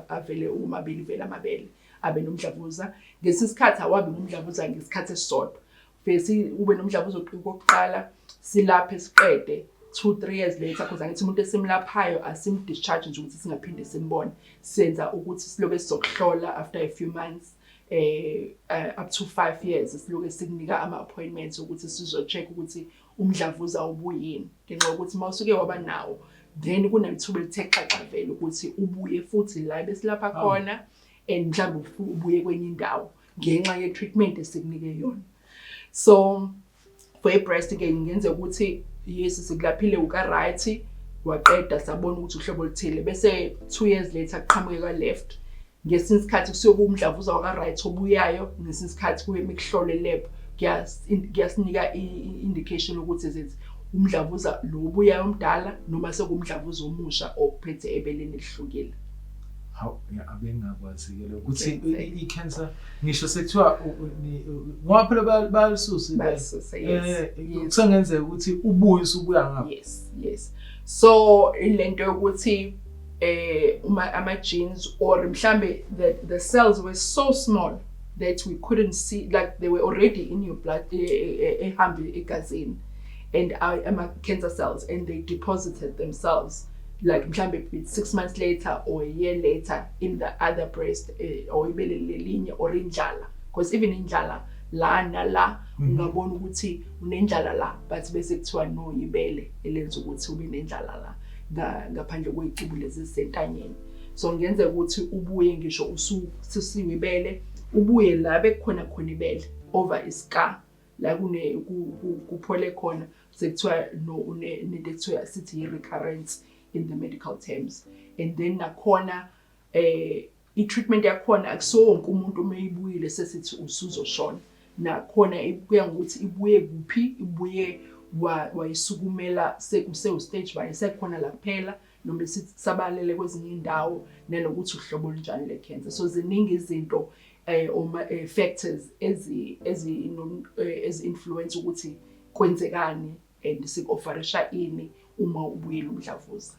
Speaker 1: avele umabili vele amabele abe nomdlavuza. Ngesikhathi awabi nomdlavuza ngesikhathi esisodwa. Bese ube nomdlavuza oqala silaphe siqede 2-3 years later because angithi umuntu esimlaphayo asimdischarge nje ukuthi singaphinde simbone. Senza ukuthi silobe sizokuhlola after a few months up to 5 years silobe sikunika ama-appointments ukuthi sizo-check ukuthi umdlavuza ubuyini. Ngenxa yokuthi mawusuke waba nawo then kunethuba elithe xaxa vele ukuthi ubuye futhi la besilapha khona and mhlawumbe ubuye kwenye indawo ngenxa ye-treatment esikunike yona. So for i-breast ke ngenze ukuthi yes sikulaphile uka-right waqeda sabona ukuthi uhlobo oluthile bese 2 years later kuqhamuke ka-left. Ngesinye isikhathi kusuke umdlavuza waka-right obuyayo, ngesinye isikhathi kuye mikuhlole lab kuyasinika i-indication ukuthi zithi umdlavuza lo obuyayo omdala noma sekumdlavuza omusha ophethe ebeleni elihlukile.
Speaker 2: Hawu abengakwazi ke ukuthi i-cancer ngisho sekuthiwa ngoba phela balisusa kusengenzeka ukuthi ubuye usubuya ngapha.
Speaker 1: Yes. So ilento yokuthi ama-genes or mhlambe the cells were so small that we couldn't see, like they were already in your blood ehambe egazini and ama-cancer cells and they deposited themselves like mhlambe 6 months later or a year later in the other breast or ibele lelinye or indlala, because even indlala la nala ungabona ukuthi unendlala la but bese kuthiwa no ibele elenza ukuthi ube nendlala la ngaphandle kwecubu lezi sentanyeni. So ngenze ukuthi ubuye ngisho ususiwe ibele ubuye la bekukhona khona ibele over iska la kuphole khona sekuthiwa no unento ekuthiwa sithi recurrence in the medical terms. And then nakhona i-treatment yakhona akusonke umuntu umeyibuyile sesithi usuzoshona. Nakhona kuya ngokuthi ibuye kuphi, ibuye wayisukumela sekuse stage by sekhona la kuphela noma sithi sabalele kwezinye indawo nanokuthi uhlobo olunjani le-cancer. So ziningi izinto factors ezi influence ukuthi kwenzekani and sikofarisha ini uma ubuyela umdlavuza.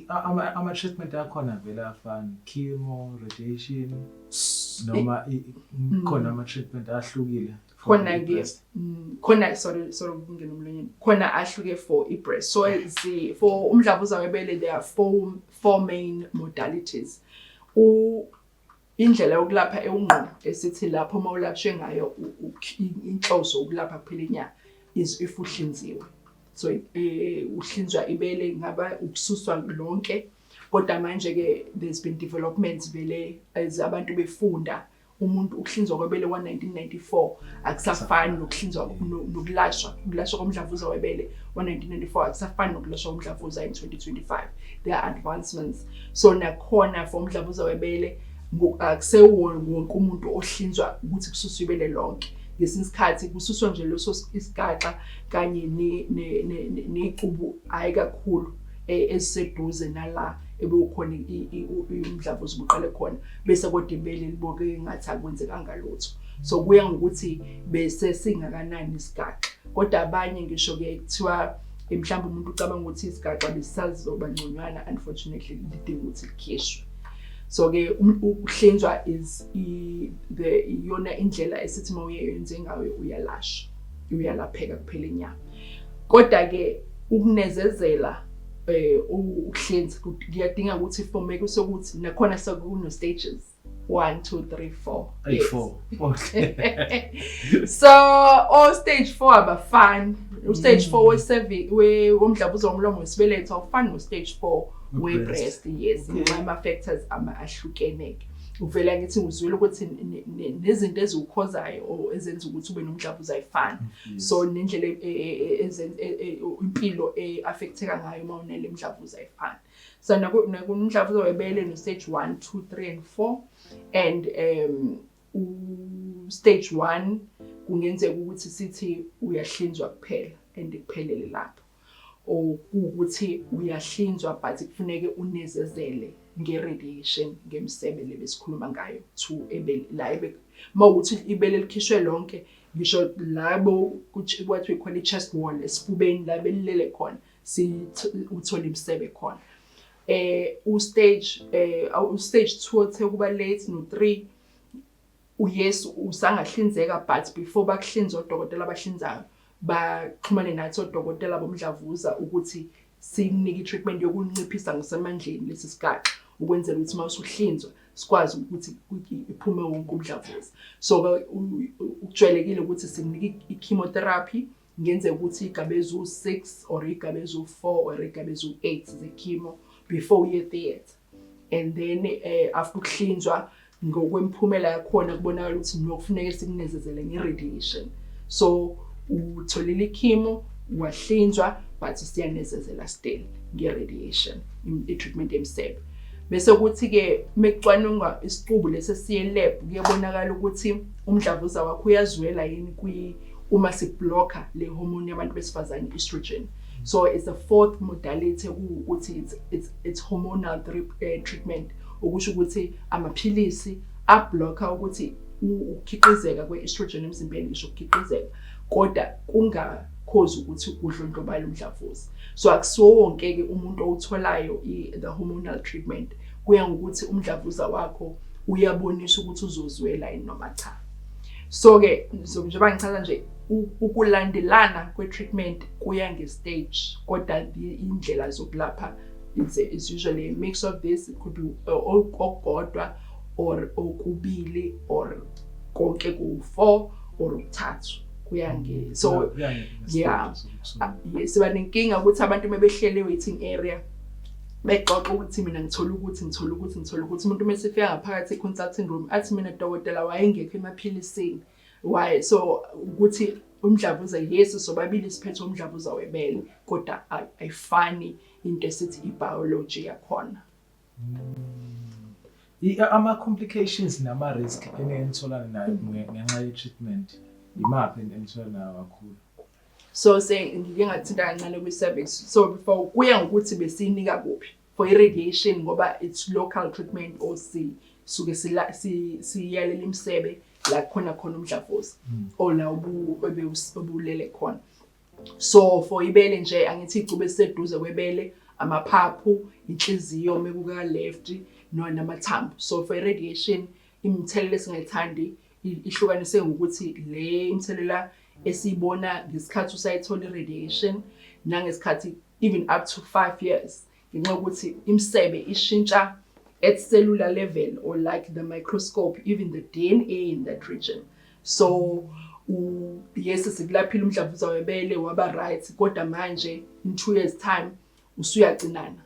Speaker 2: Ama-treatment akhona vele afana chemo, radiation noma khona ama-treatment ahlukile
Speaker 1: khona sorry ngingena emlonyeni khona ahluke for i-breast. So for umdlavuza webele there are four main modalities. Indlela yokulapha engqo esithi lapho mawulaphe ngayo inhloso ukulapha kuphela inyama is if uhlinziwe. So uhlinzwa ibele ngaba ukususwa lonke, kodwa manje ke there's been developments vele as abantu befunda umuntu ukuhlinzwa kwebele wa-1994 akusafani nokuhlinzwa nokulashwa komdlavuza webele wa-1994 akusafani nokulashwa komdlavuza in 2025. There are advancements. So nakhona for umdlavuza webele akusewona wonke umuntu ohlinzwa ukuthi kususwe ibele lonke. Ngesinye isikhathi kususwa nje leso isigaxa kanye necubu hayi kakhulu eziseduze nala ebekukhona umdlavuza ubuqale khona bese kodwa ibele liboke engathi akwenzekanga lutho. So kuya ngokuthi bese singakanani isigaxa, kodwa abanye ngisho ke kuthiwa mhlawumbe umuntu ucabanga ukuthi isigaxa besisazoba ngconywana, unfortunately lidinga ukuthi likhishwe. So ke ukuhlinzwa is iyona indlela esithi mawuyenze ngayo uyalapheka kuphela inyama. Kodwa ke ukunezezela ukuhlinza kuyadinga ukuthi formeke sokuthi nakhona sekuno stages 1 2 3 4.
Speaker 2: 4.
Speaker 1: So all stage 4 abafani U-stage 4 womdlavuza womlomo wesibeletho awufani no-stage 4 we-breast. Yes, ama-factors ahlukene. Uvela ngithi uzwile ukuthi nezinto ezikhozayo or ezenza ukuthi ube nomdlavuza ayifani. So nendlela impilo affecteka ngayo uma unele umdlavuza ayifani. So nakumdlavuza webele no stage 1, 2, 3 and 4 and stage 1 kungenzeka ukuthi sithi uyahlinzwa kuphela and kuphelele lapho. Or ukuthi uyahlinzwa but kufuneke unezezele nge-radiation ngemsebele besikhuluma ngayo to ebele la mawuthi ibele likhishwe lonke ngisho labo what we call i-chest wall esifubeni la belilele khona uthola imsebe khona. U-stage 2 othe kuba late no 3 yes usangahlinzeka but before bakuhlinza odokotela abahlinzayo baxhumane nathi odokotela bomdlavuza ukuthi sinike i-treatment yokunciphisa ngasemandleni lesi sigaxa ukwenzela ukuthi uma usuhlinzwa sikwazi ukuthi iphume wonke umdlavuza. So ukujwayelekile ukuthi sinike i-chemotherapy ngenzeka ukuthi igaba ezu-6 or igaba ezu-4 or igaba ezu-8 ze-chemo before uye theatre. And then after ukuhlinzwa ngokwemphumela yakhona kubonakala ukuthi nokufuneka sikunezezele nge-radiation. So utholile i-chemo wahlinzwa but siyanezezela still nge-radiation i-treatment emsebe. Bese ukuthi ke mekucwanungwa isiqubu lesi siye lab kuyabonakala ukuthi umdlavuza wakho uyazwela yini uma siblocker le hormone yabantu besifazane estrogen. So it's the fourth modality ukuthi it's hormonal treatment okusho ukuthi amaphilisi ablocker ukuthi ukukhiqizeka kwe-estrogen emzimbeni ngisho ukukhiqizeka kodwa kungakhozi ukuthi udlondlobale umdlavuza. So akusiwo wonke ke umuntu owutholayo the hormonal treatment kuya ngokuthi umdlavuza wakho uyabonisa ukuthi uzozwela yini noma cha. So ke njengoba ngichaza nje ukulandelana kwe-treatment kuya nge-stage kodwa indlela zokulapha it's usually a mix of this. It could be okukodwa or okubili or konke ku-4 or ukuthathu kuya nge. So yeah, yes banenkinga ukuthi abantu mebehlele waiting area bexoxa ukuthi mina ngithola ukuthi umuntu mesefika ngaphakathi e-consulting room athi mina dokotela wayengekho emaphilisini. Why? So ukuthi umdlavuza yes sobabili siphethe umdlavuza webele kodwa ayifani into esithi i-biology yakhona.
Speaker 2: Ama-complications nama-risk enitholana nayo ngenxa ye-treatment imaphi enitholana nayo kakhulu?
Speaker 1: So ngike ngathinta kancane kwi-cervix. So before kuya ngokuthi besinika kuphi for irradiation ngoba it's local treatment or suke siyalela imsebe la khona umdlavuza or la obulele khona. So for ibele nje angithi igcube seduze kwebele amaphaphu inhliziyo mekuka left namathambo. So for irradiation imthelela esingayithandi ihlukanise ngokuthi le imthelela esibona ngesikhathi usayithola irradiation nangesikhathi even up to 5 years ngenxa ukuthi imsebe ishintsha at cellular level or like the microscope even the DNA in that region. So yes sikulaphila umdlavuza webele waba right kodwa manje in 2 years time usuyacinana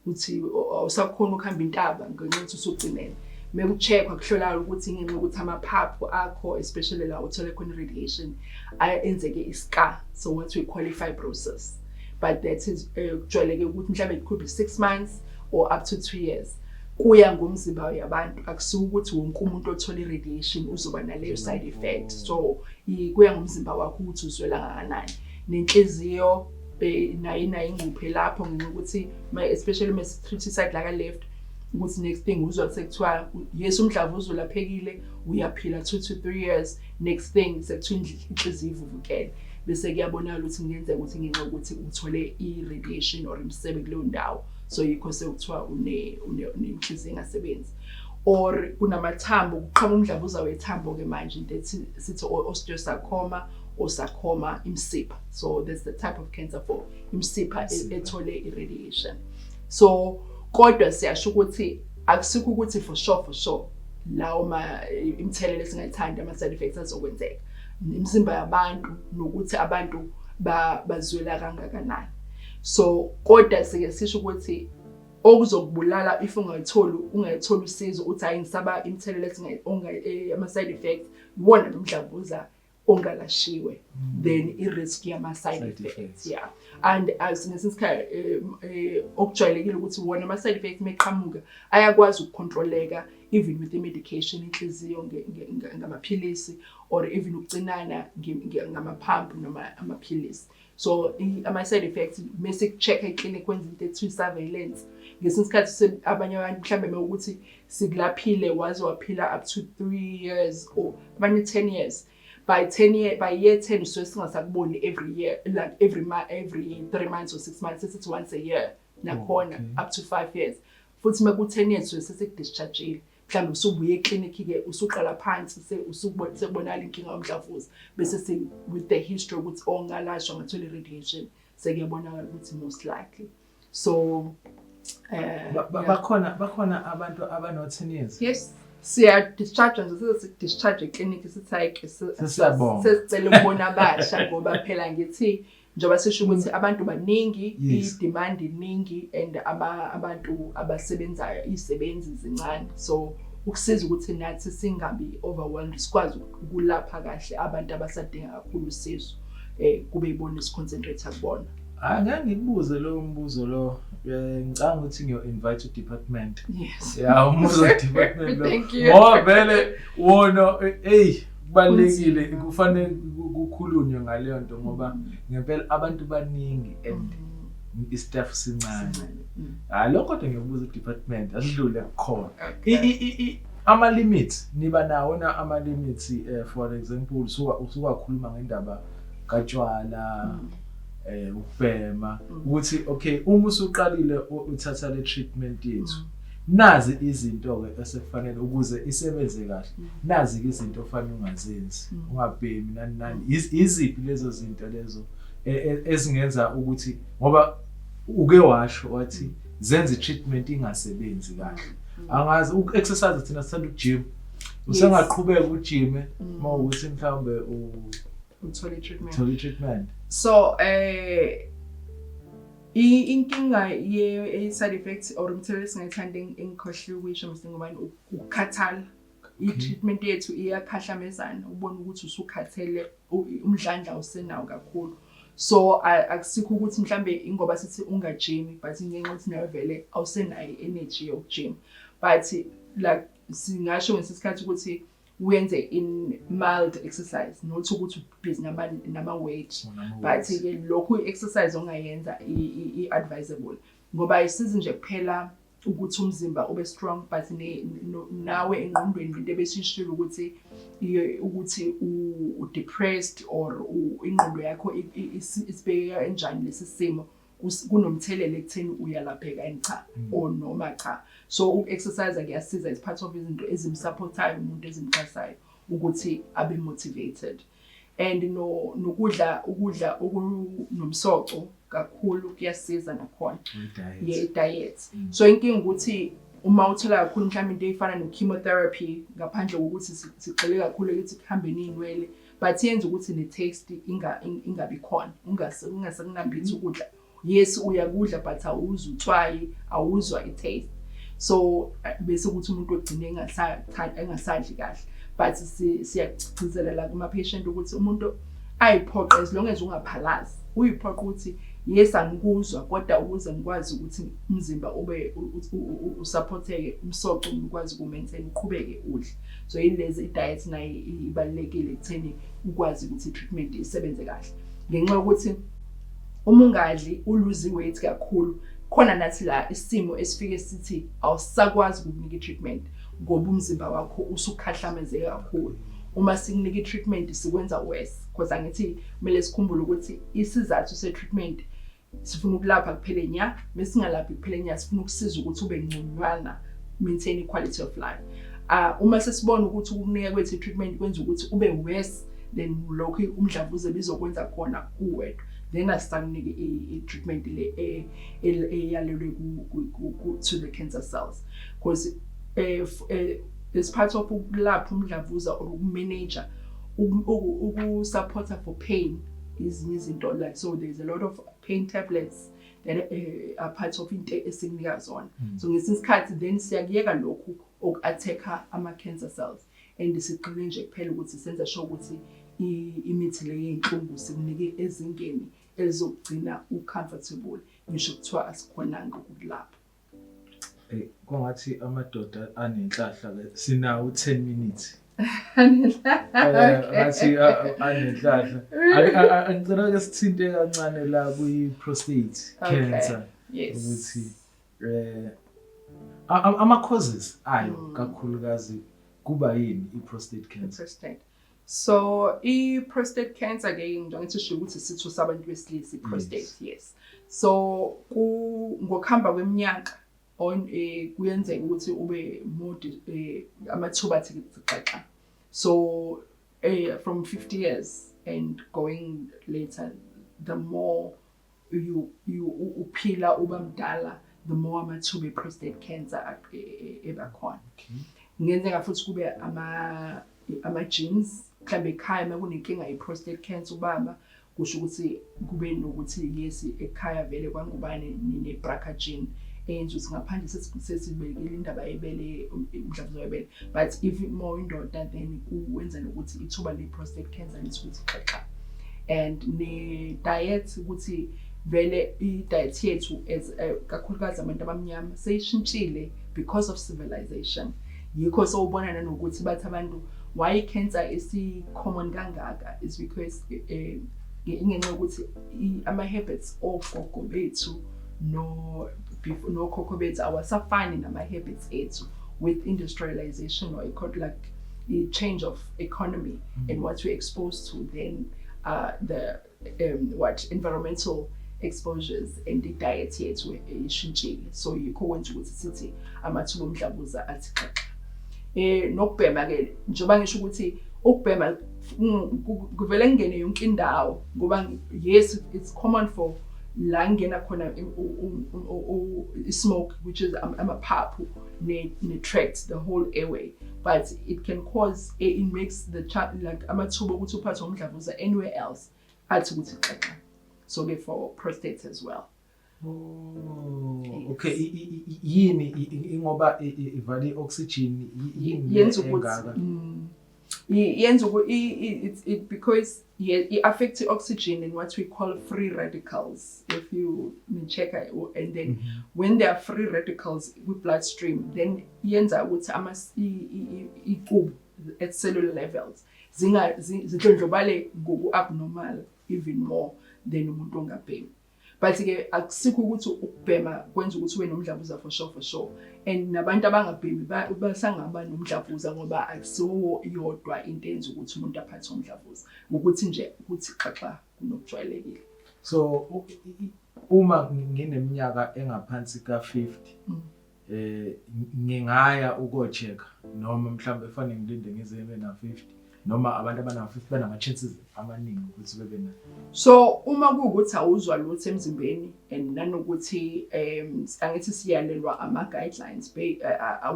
Speaker 1: uthi awusakhona ukuhamba intaba ngenxa ukuthi usucinene. Mekucheckwa kuhlola ukuthi ngenxa ukuthi amaphaphu akho especially la uthole khona radiation enzeke iscar, so what we call fibrosis. But that is kujwayeleke ukuthi mhlawumbe it could be 6 months or up to 2 years. Kuya ngomzimba yabantu akusuka ukuthi wonke umuntu othola irradiation uzoba naleyo side effect. So kuya ngomzimba wakho ukuthi uzwela kangakanani. Nenhliziyo nayo inguphe lapho ngokuthi especially mase treat side la left ukuthi next thing uzwa sekuthiwa yes umdlavuza ulaphekile uyaphila 2 to 3 years, next thing sekuthiwa inhliziyo ivuvukele bese kuyabonakala ukuthi ngenzeka ukuthi ngenxa ukuthi uthole i-radiation or imsebe kuleyo ndawo. So yikho sekuthiwa unenhliziyo engasebenzi or kunamathambo kuqhamuka umdlavuza wethambo ke manje into sithi osteosarcoma or sarcoma imsipha. So that's the type of cancer for imsipha ethole irradiation. So kodwa siyasho ukuthi akusikho ukuthi for sure lawo imthelela esingayithanda ama side effects azokwenzeka imizimba yabantu nokuthi abantu bazwela kangakanani. So kodwa sike sisho ukuthi okuzokubulala if ungayitholi usizo uthi hayi ngisaba imithelela ama side effects wona nomdlavuza ongalashiwe then i-risk yama side effects yeah. And ngesikhathi okujwayelekile ukuthi wona ama side effects meqhamuka ayakwazi ukucontroleka even with the medication inhliziyo ngamaphilisi or even ukucinana ngamaphampu noma amaphilisi. So ama side effects mase check eclinic kwenza into ethiwa surveillance ngesikhathi abanye abantu mhlambe ukuthi sikulaphile waze waphila up to 3 years or abanye 10 years. By year 10 so singasakuboni every year like every 3 months or 6 months it's once a year nakhona up to 5 years. Futhi maku 10 years so sesidischargeile mhlawumbe usubuye eclinic ke usuqala phansi sekubonala inkinga yomdlavuza bese with the history ukuthi ongalashwa ngathola radiation sekuyabonakala ukuthi most likely. So
Speaker 2: bakhona abantu abano 10 years.
Speaker 1: Yes. Siya discharge nje discharge eclinic sithayike sesicela ukubona abasha ngoba phela ngithi njengoba sisho ukuthi abantu baningi i-demand iningi and abantu abasebenzayo izisebenzi zincane so ukusiza ukuthi nathi singabi overwhelmed sikwazi ukulapha kahle abantu abasadinga kakhulu usizo kube ibona isiconcentrate kubona.
Speaker 2: Ngeke ngikubuze lo mbuzo lo ngicanga ukuthi ngiyo-invite department.
Speaker 1: Yes.
Speaker 2: Yeah, umbuzo department lo.
Speaker 1: Thank you.
Speaker 2: Ngoba vele wona kubalekile kufanele kukhulunywe ngaleyo nto ngoba ngempela abantu baningi and istaff sincane. Lokho kodwa ngiyobuza department asidlule kukhona. Ama limits niba nawo na ama limits for example usukakhuluma ngendaba katshwala ukubhema ukuthi okay uma usuqalile uthatha le treatment yethu nazi izinto ke esekufanele ukuze isebenze kahle nazi izinto ofanele ungazenzi ungabhemi nani iziphi lezo zinto lezo ezingenza ukuthi ngoba uke washo wathi zenze treatment ingasebenzi kahle angazi uexercise thina sithanda ukujima usengaqhubeka ujime mawukuthi mhlawumbe
Speaker 1: uthole
Speaker 2: treatment.
Speaker 1: So inkinga ye side effects or umthelela singayithanda engikhohle ukuyisho msengobani ukukhathala i-treatment yethu iyakhahlamezana ubona ukuthi usukhathele umdlandla usenawo kakhulu. So akusikho ukuthi mhlambe ingoba sithi ungajimi but ngenxa ukuthi nawe vele awusenayo energy yokujima but like singasho ngesikhathi ukuthi wenze in mild exercise not ukuthi busy nama weight but ke lokho exercise ongayenza i-advisable ngoba isiza nje kuphela ukuthi umzimba ube strong but nawe engqondweni into ebesishilo ukuthi u depressed or ingqondo yakho isibheka enjani lesi simo kunomthelelo ekutheni uyalapheka cha or noma cha. So exercise kuyasiza is part of izinto ezimsupportayo umuntu ezimxhasayo ukuthi abe motivated and nokudla okunomsoco kakhulu kuyasiza nakhona diet. So inkinga ukuthi uma uthola kakhulu mhlawumbe into efana no chemotherapy ngaphandle kokuthi sigxile kakhulu ukuthi kuhambe ninwele but yenza ukuthi ne taste ingabi khona ungasekunambithi ukudla. Yes uyakudla but awuzwa uthwayi awuzwa i-taste. So bese ukuthi umuntu ogcine engasadli kahle but siyagcizelela kuma patient ukuthi umuntu ayiphoqa as long as ungaphalazi uyiphoqa ukuthi yes angikuzwa kodwa ukuze ngikwazi ukuthi umzimba ube usupporteke umsoco ukwazi ukumaintain uqhubeke udle. So ilezi diet nayo ibalekile ekutheni ukwazi ukuthi treatment isebenze kahle ngenxa yokuthi uma ungadli uluzi weight kakhulu khona nathi la isimo esifike sithi awusakwazi ukunika treatment ngoba umzimba wakho usukhahlameze kakhulu. Uma sikunika treatment sikwenza worse because angithi kumele sikhumbule ukuthi isizathu se treatment sifuna ukulapha kuphela nya mesingalaphi kuphela nya sifuna ukusiza ukuthi ube ngconywana maintain quality of life. Uma sesibona ukuthi ukunika kwethu treatment kwenza ukuthi ube worse then lokho umdlavuza bizokwenza khona kuwedwa then asisanike i-treatment le eyalelwe to the cancer cells because as part of ukulapha umdlavuza or ukumanage ukusupporta for pain ezinye izinto like so there's a lot of pain tablets that are part of into esikunika zona so ngesinye isikhathi then siyakuyeka lokhu oku-attacka ama-cancer cells and siqine nje kuphela ukuthi senza sure ukuthi imithi le yey'nhlungu sikunike ezingeni elizokugcina u-comfortable ngisho kuthiwa asikhonanga ukulapha.
Speaker 2: Kungathi amadoda anenhlahla sinawo 10 minutes. Ngathi anenhlahla. Angicela ke sithinte kancane la kwi-prostate cancer.
Speaker 1: Yes.
Speaker 2: Ukuthi ama causes ayo kakhulukazi kuba yini i-prostate cancer?
Speaker 1: So i-prostate cancer ke ngithi sho ukuthi isitho sabantu besilisa i-prostate yes. So ngokuhamba kweminyaka kuyenzeka ukuthi ube more amathuba athi xaxa. So from 50 years and going later the more you uphila uba mdala the more amathuba prostate cancer eba khona. Ngenzeka futhi kube ama genes mhlambe ekhaya makunenkinga ye-prostate cancer ubaba kusho ukuthi kube nokuthi yes ekhaya vele kwangubane ne-BRCA gene enze ukuthi ngaphandle sesibekile indaba yebele umdlavuza webele but if more indoda then kuwenza nokuthi ithuba le-prostate cancer lithuthi xaxa and ne-diet ukuthi vele i-diet yethu as kakhulukazi abantu abamnyama seyishintshile because of civilization yikho sowubona nanokuthi bathi abantu why cancer is common kangaka is because ingenxa ukuthi ama-habits ogogo bethu no khokho bethu awasafani nama-habits ethu with industrialization or like the change of economy and what we're exposed to then the environmental exposures and the diet yethu ishintshile so yikho kwenza ukuthi sithi amathuba omdlavuza athi xaxa. Nokubhema ke njengoba ngisho ukuthi ukubhema kuvele ngene yonke indawo ngoba yes it's common for la ngena khona smoke which is amaphaphu ne tract the whole airway but it can cause it makes the like amathuba ukuthi uphathwe umdlavuza anywhere else athi ukuthi xaxa so therefore prostate as well.
Speaker 2: Oh, okay. Yini ngoba ivale oxygen
Speaker 1: yenza ukuthi it because it affects the oxygen and what we call free radicals if you check and then when there are free radicals with bloodstream then yenza ukuthi iqhubu at cellular levels zidlondlobale ngoku abnormal even more than umuntu ongabhemi. But ke akusikho ukuthi ukubhema kwenza ukuthi ube nomdlavuza for sure and nabantu abangabhemi basangaba nomdlavuza ngoba akusiwo yodwa into enza ukuthi umuntu aphathe umdlavuza ukuthi nje ukuthi xaxa kunokujwayelekile.
Speaker 2: So uma ngineminyaka engaphansi ka50 ngingaya ukochecka noma mhlambe efanele ngilinde ngize na 50 noma abantu abana-50 banama chances amaningi ukuthi bebe na.
Speaker 1: So uma kuwukuthi awuzwa lutho emzimbeni and nanokuthi angithi siyalelwa ama-guidelines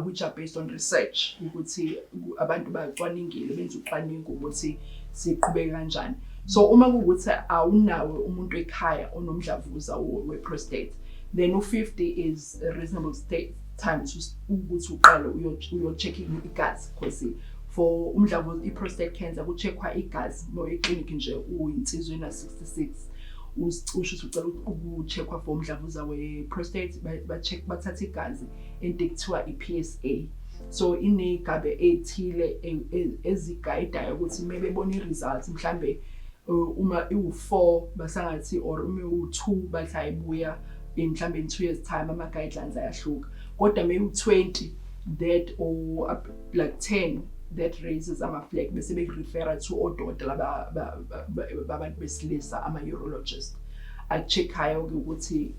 Speaker 1: which are based on research ukuthi abantu bacwaningile benza ucwaningo ukuthi siqhubeke kanjani. So uma kuwukuthi awunawe umuntu ekhaya onomdlavuza we-prostate then u50 is a reasonable time ukuthi uqale uyo-checking igazi because for umdlavuza i-prostate cancer kucheckwa igazi no eclinic nje uyinsizwe na 66 usho ukuthi ucela ukucheckwa for umdlavuza we-prostate bathatha igazi into ekuthiwa i-PSA so inegabe ethile ezigayidayo ukuthi maybe bebona i-results mhlambe uma iwu4 basangathi or uma iwu2 bathi ayibuya mhlambe in 2 years time ama-guidelines ayahluka kodwa maybe u20 that or like 10 that raises ama-flag bese bekurefera to odokotela babantu besilisa ama-urologist aku-check-ayo-ke ukuthi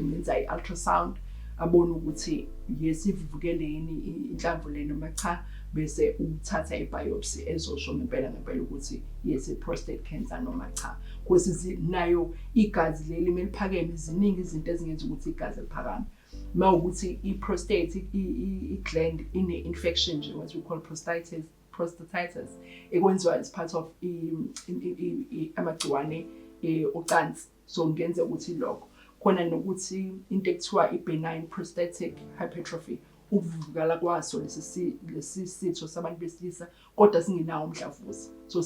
Speaker 1: ngenza i-ultrasound abone ukuthi yes ivuvukeleni inhlamvu le noma cha bese uthatha i-biopsy ezosho ngempela ukuthi yes i-prostate cancer noma cha because nayo igazi leli meliphakeme ziningi izinto ezingenza ukuthi igazi liphakame mawukuthi i-prostate i-gland ine-infection nje what we call prostatitis prostatitis ekwenziwa as part of amagciwane ocansi. So ngenze ukuthi lokho khona nokuthi into ekuthiwa benign prostatic hypertrophy, ukuvuvukala kwaso lesi sitho sabantu besilisa kodwa singenawo umdlavuza. So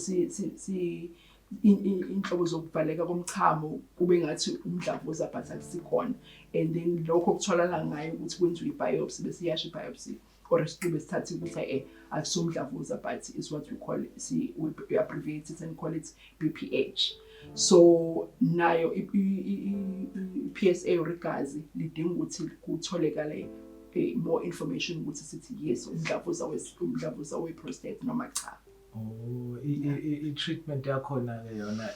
Speaker 1: inhlobo zokuvaleka komchamo kube ngathi umdlavuza but akusikhona, and then lokho kutholakala ngayo ukuthi kwenziwe ibiopsy bese iyasho ibiopsy or isitube sithathe ukuthi akusomdlavuza but is what we call we abbreviate it and call it BPH. So nayo PSA regazi lidinga ukuthi kutholakale more information ukuthi sithi yes umdlavuza we-prostate noma cha.
Speaker 2: Oh, i-treatment yakhona ke yona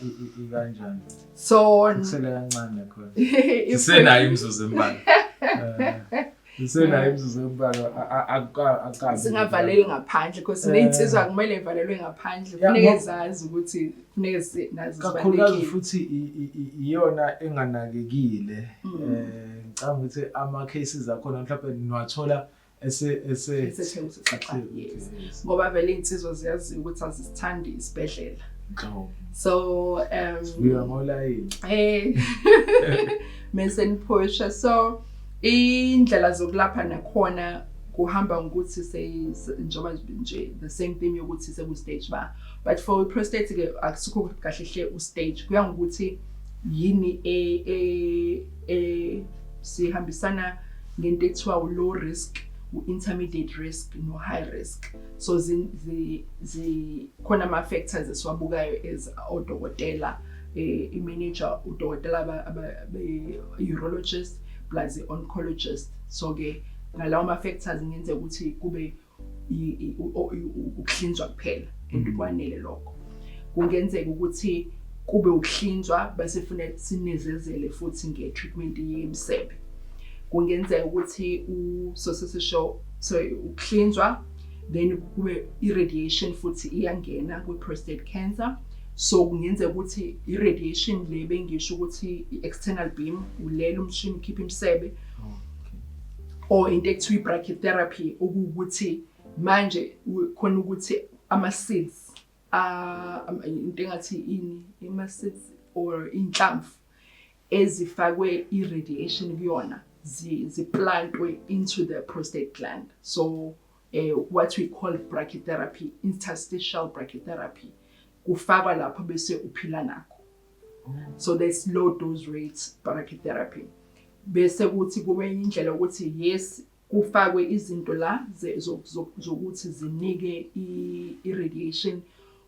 Speaker 2: ikanjani?
Speaker 1: So
Speaker 2: kusele kancane khona. Sisenayo imizuzu embalwa. Sisenayo imizuzu embalwa akabi.
Speaker 1: Singavaleli ngaphandle because nezinsizwa kumele ivalelwe ngaphandle. Kufanele zazi ukuthi kufanele nazi
Speaker 2: kakhulukazi futhi iyona enganakekile. Ngicabanga ukuthi ama cases akhona mhlawumbe niwathola
Speaker 1: ngoba vele insizwa ziyazi ukuthi azisithandi isibhedlela. So
Speaker 2: we are more like
Speaker 1: mesenipusha. So indlela zokulapha nakhona kuhamba ngokuthi njengoba nje the same thing yokuthi seku stage ba, but for prostate ke akusikho kahle hle u stage kuya ngokuthi yini sihambisana ngento ekuthiwa low risk, intermediate risk no high risk. So khona ama factors esiwabukayo as odokotela, i-manager udokotela urologist plus oncologist. So ke ngalawo ma factors ngenze ukuthi kube ukuhlinzwa kuphela endikwanele lokho. Kungenzeka ukuthi kube ukuhlinzwa bese kufanele sinezezele futhi nge-treatment yemsebe. Kungenzeka ukuthi ukuhlinzwa then kube irradiation futhi iyangena kwi-prostate cancer. So kungenzeka ukuthi irradiation le bengisho ukuthi i-external beam ulela umshini ukhipha imsebe, or into ekuthiwa brachytherapy ukuthi manje khona ukuthi ama-seeds into engathi ama-seeds or inhlamvu ezifakwe irradiation kuyona ziplantwe into the prostate gland. So what we call brachytherapy, interstitial brachytherapy, kufakwa lapho bese uphila nakho. So there's low dose rate brachytherapy. Bese kuthi kube indlela ukuthi yes kufakwe izinto la zokuthi zinike irradiation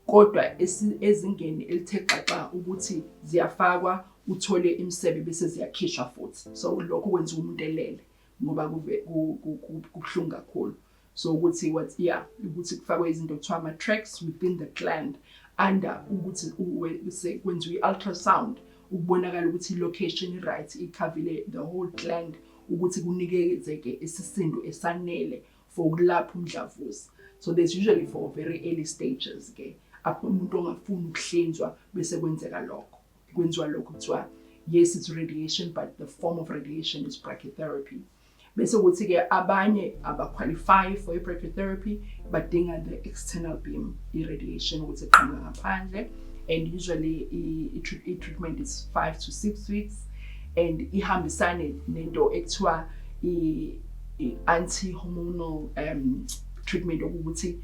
Speaker 1: kodwa ezingeni elithe xaxa ukuthi ziyafakwa uthole imsebe bese ziyakhishwa futhi. So lokho kwenza umuntu elele ngoba kubuhlungu kakhulu. So ukuthi ukuthi kufakwe izinto ekuthiwa ama tracks within the gland under ukuthi kwenziwe ultrasound ukubonakala ukuthi location right ikhavile the whole gland ukuthi kunikezeke isisindo esanele for ukulapha umdlavuza. So there's usually for very early stages ke apho umuntu ongafuni ukuhlinzwa bese kwenzeka lokho. Kwenziwa lokho kuthiwa yes it's radiation but the form of radiation is brachytherapy. Bese kuthi ke abanye abaqualify for brachytherapy badinga the external beam irradiation ukuthi iqhamuka ngaphandle, and usually treatment is 5 to 6 weeks and ihambisane nento ekuthiwa anti-hormonal treatment ukuthi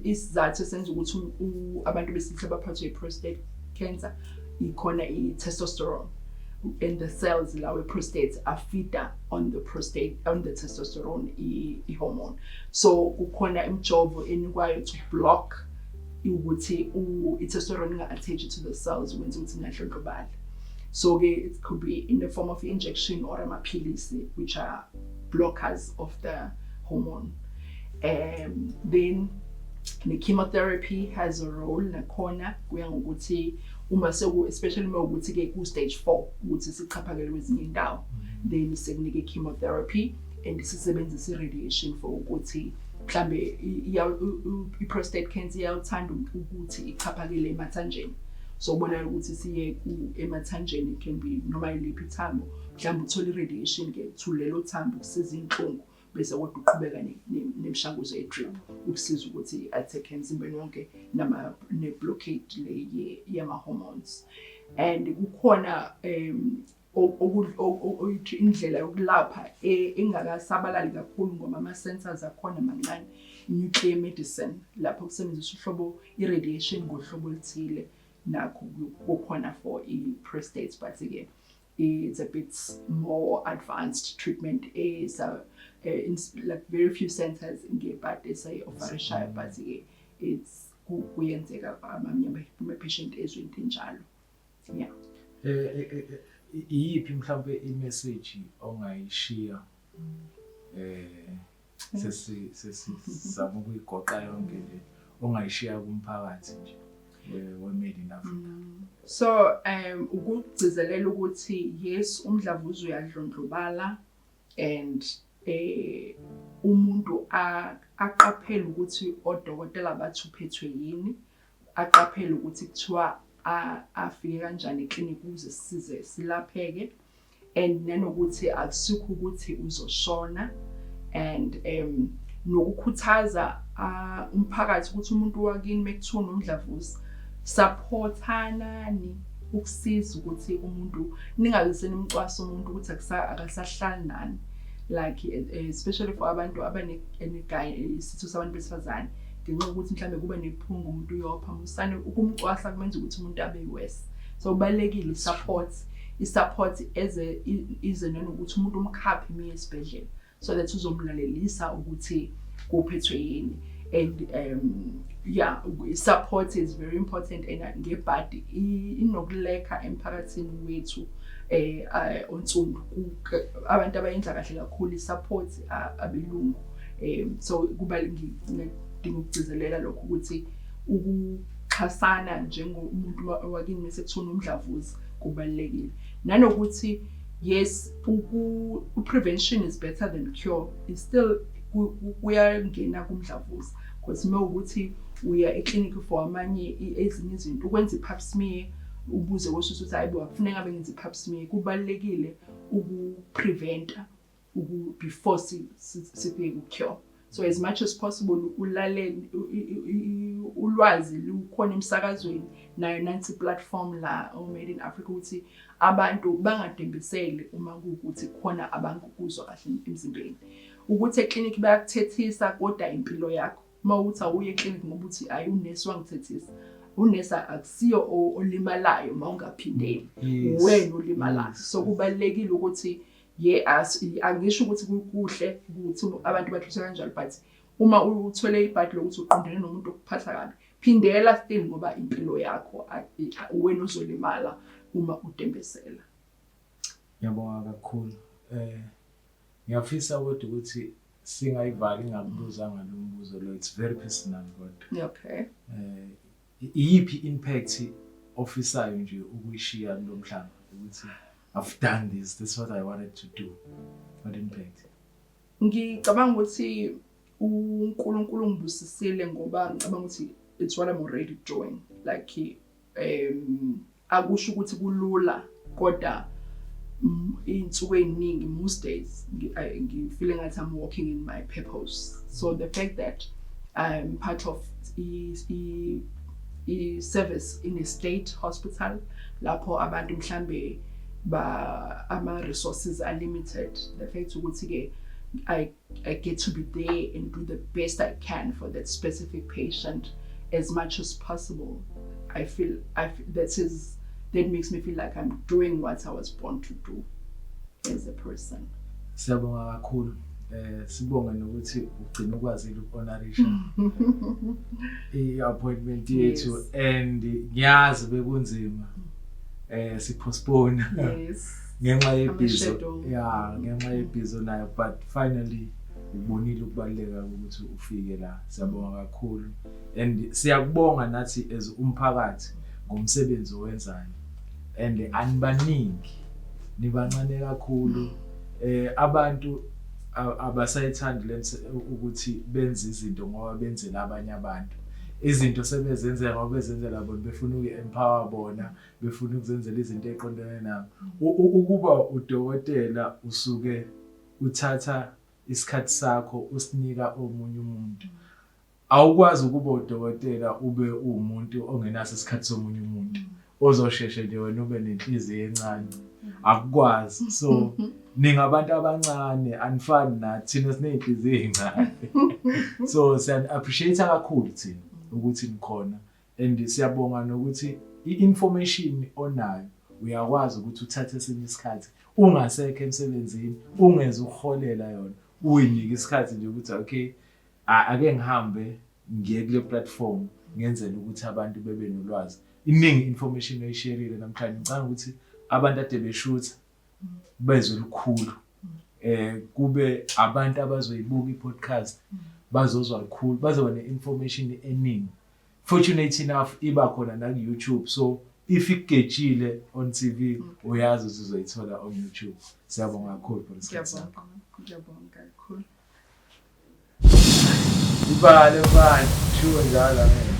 Speaker 1: isizathu senza ukuthi abantu besilisa baphathwe prostate cancer ikhona i-testosterone and the cells lawe prostate are feeder on the prostate on the testosterone hormone. So kukhona imjovo enikwayo to block ukuthi i-testosterone inga-attach to the cells wenza ukuthi ingadlondlobali. So it could be in the form of injection or amaphilisi which are blockers of the hormone. Then the chemotherapy has a role nakhona kuya ngokuthi uma especially uma ukuthi ke ku stage 4 ukuthi sichaphakele kwezinye indawo then sekunike chemotherapy and sisebenzisa irradiation for ukuthi mhlambe i-prostate cancer iyawuthanda ukuthi ichaphakele emathanjeni. So ubona ukuthi siye emathanjeni can be noma yiliphi ithambo mhlambe uthola irradiation ke thulelo thambo kusiza inhlungu bese kodwa uqhubeka nemishanguzo ye-drip ukusiza ukuthi attack emzimbeni wonke ne-blockade le yama-hormones. And kukhona indlela yokulapha engakasabalali kakhulu ngoba ama-sensors akhona mancane, nuclear medicine lapho kusebenzisa uhlobo i-radiation ngohlobo oluthile nakho kukhona for i-prostate, but again it's a bit more advanced treatment. Is like very few centers but say-offerishayo, but it's kuyenzeka ama-patient ezwe into enjalo. Yeah.
Speaker 2: Iyiphi mhlawumbe i-message ongayishiya sesizama ukuyigoqa yonke nje ongayishiya kumphakathi nje we-Made in Africa?
Speaker 1: So ukugcizelela ukuthi yes umdlavuza uyadlondlobala and umuntu aqaphele ukuthi odokotela bathi uphethwe yini, aqaphele ukuthi kuthiwa afike kanjani eklinikhi ukuze size silapheke, and nanokuthi akusikho ukuthi uzoshona, and nokukhuthaza umphakathi ukuthi umuntu wakini mekuthiwa unomdlavuza supportanani ukusiza ukuthi umuntu ningaze nimcwasa umuntu ukuthi akasahlali nani, like especially for abantu isitho sabantu besifazane, ngenxa ukuthi mhlambe kuba nephunga umuntu uyopha musane ukumcwasa kumenza ukuthi umuntu abe worse. So kubalekile i-support ize nanokuthi umuntu umkhaphe imiye esibhedlela so that uzomlalelisa ukuthi kuphethwe yini. And yeah, support is very important, and ngebhadi inokuleka emphakathini wethu onsundu abantu abayenza kahle kakhulu i-support abelungu. So kubalulekile ngikugcizelela lokho ukuthi ukuxhasana njengomuntu wakini mase kuthona umdlavuza kubalulekile, nanokuthi yes prevention is better than cure. Is still uyangena kumdlavuza because mawukuthi uya eklinikhi for amanye ezinye izinto ukwenza i-pap smear ubuze kwesho ukuthi hayibo kufuneka benze i-pap smear. Kubalulekile ukupreventa before sifike ku-cure. So as much as possible ulalele ulwazi lukhona emsakazweni nayo nansi platform la Made in Africa ukuthi abantu bangadembeseli uma kuukuthi khona abantu kuzwa kahle emzimbeni, ukuthi eklinikhi bayakuthethisa kodwa impilo yakho mawuthi awuye eklinikhi ngoba uthi ayi unesi wangithethisa, unesi akusiyo olimalayo mawungaphindeli, wena olimalayo. So kubalulekile ukuthi angisho ukuthi kuhle ukuthi abantu bathuse kanjalo, but uma uthole ibhadi lokuthi uqondene nomuntu okuphatha kabi, phindela still ngoba impilo yakho wena uzolimala uma udembesela.
Speaker 2: Ngiyabonga kakhulu. Ngiyafisa ukuthi singayivali ngakubuzanga lo mbuzo lo, it's very personal kodwa.
Speaker 1: Okay.
Speaker 2: Iyiphi impact ofisayo nje ukuyishiya lo mhlaba ukuthi I've done this is what I wanted to do? What impact?
Speaker 1: Ngicabanga ukuthi uNkulunkulu ngibusisile ngoba ngicabanga ukuthi it's what I'm already doing, like akusho ukuthi kulula kodwa insuku eziningi most days ngifeel ngathi I'm walking in my purpose. So the fact that I'm part of service in a state hospital lapho abantu mhlambe ama-resources are limited, the fact ukuthi I get to be there and do the best I can for that specific patient as much as possible. I feel that makes me feel like I'm doing what I was born to do as a person.
Speaker 2: Siyabonga kakhulu. Sibonga nokuthi ugcina ukwazile ukuhonorisha i-appointment yethu, and ngiyazi bekunzima sipostpone ngenxa yebhizo nayo, but finally ubonile ukubaleka ukuthi ufike la. Siyabonga kakhulu, and siyakubonga nathi as umphakathi ngomsebenzi owenzayo, and anibaningi nibancane kakhulu. Abantu abasayithandi ukuthi benze izinto ngoba benzela abanye abantu. Izinto sebezenzela ngoba bezenzela bona, befuna uku-empower bona, befuna ukuzenzela izinto eqondene nabo. Ukuba udokotela usuke uthatha isikhathi sakho usinika omunye umuntu. Awukwazi ukuba udokotela ube umuntu ongenaso isikhathi somunye umuntu. Ozosheshe nje wena ube nenhliziyo encane. Akukwazi. So ningabantu abancane anifani nathi thina siney'nhliziyo ey'ncane. So siya-appreciate kakhulu thina ukuthi nikhona and siyabonga nokuthi i-information onayo uyakwazi ukuthi uthathe esinye isikhathi ungasekho emsebenzini ungeze ukuholela yona uyinike isikhathi nje ukuthi okay ake ngihambe ngiye kule platform ngenzele ukuthi abantu bebe nolwazi. Iningi information oyishareile namhlanje ngicabanga ukuthi abantu ade beshutha bezwe lukhulu. Kube abantu abazoyibuka i-podcast bazozwa lukhulu bazoba ne-information eningi. Fortunate enough iba khona na ku-YouTube, so if ikugejile on TV uyazi uzoyithola on YouTube. Siyabonga kakhulu for isikhathi sakho.
Speaker 1: Ngiyabonga kakhulu.
Speaker 2: Ibale manje, sure njalo.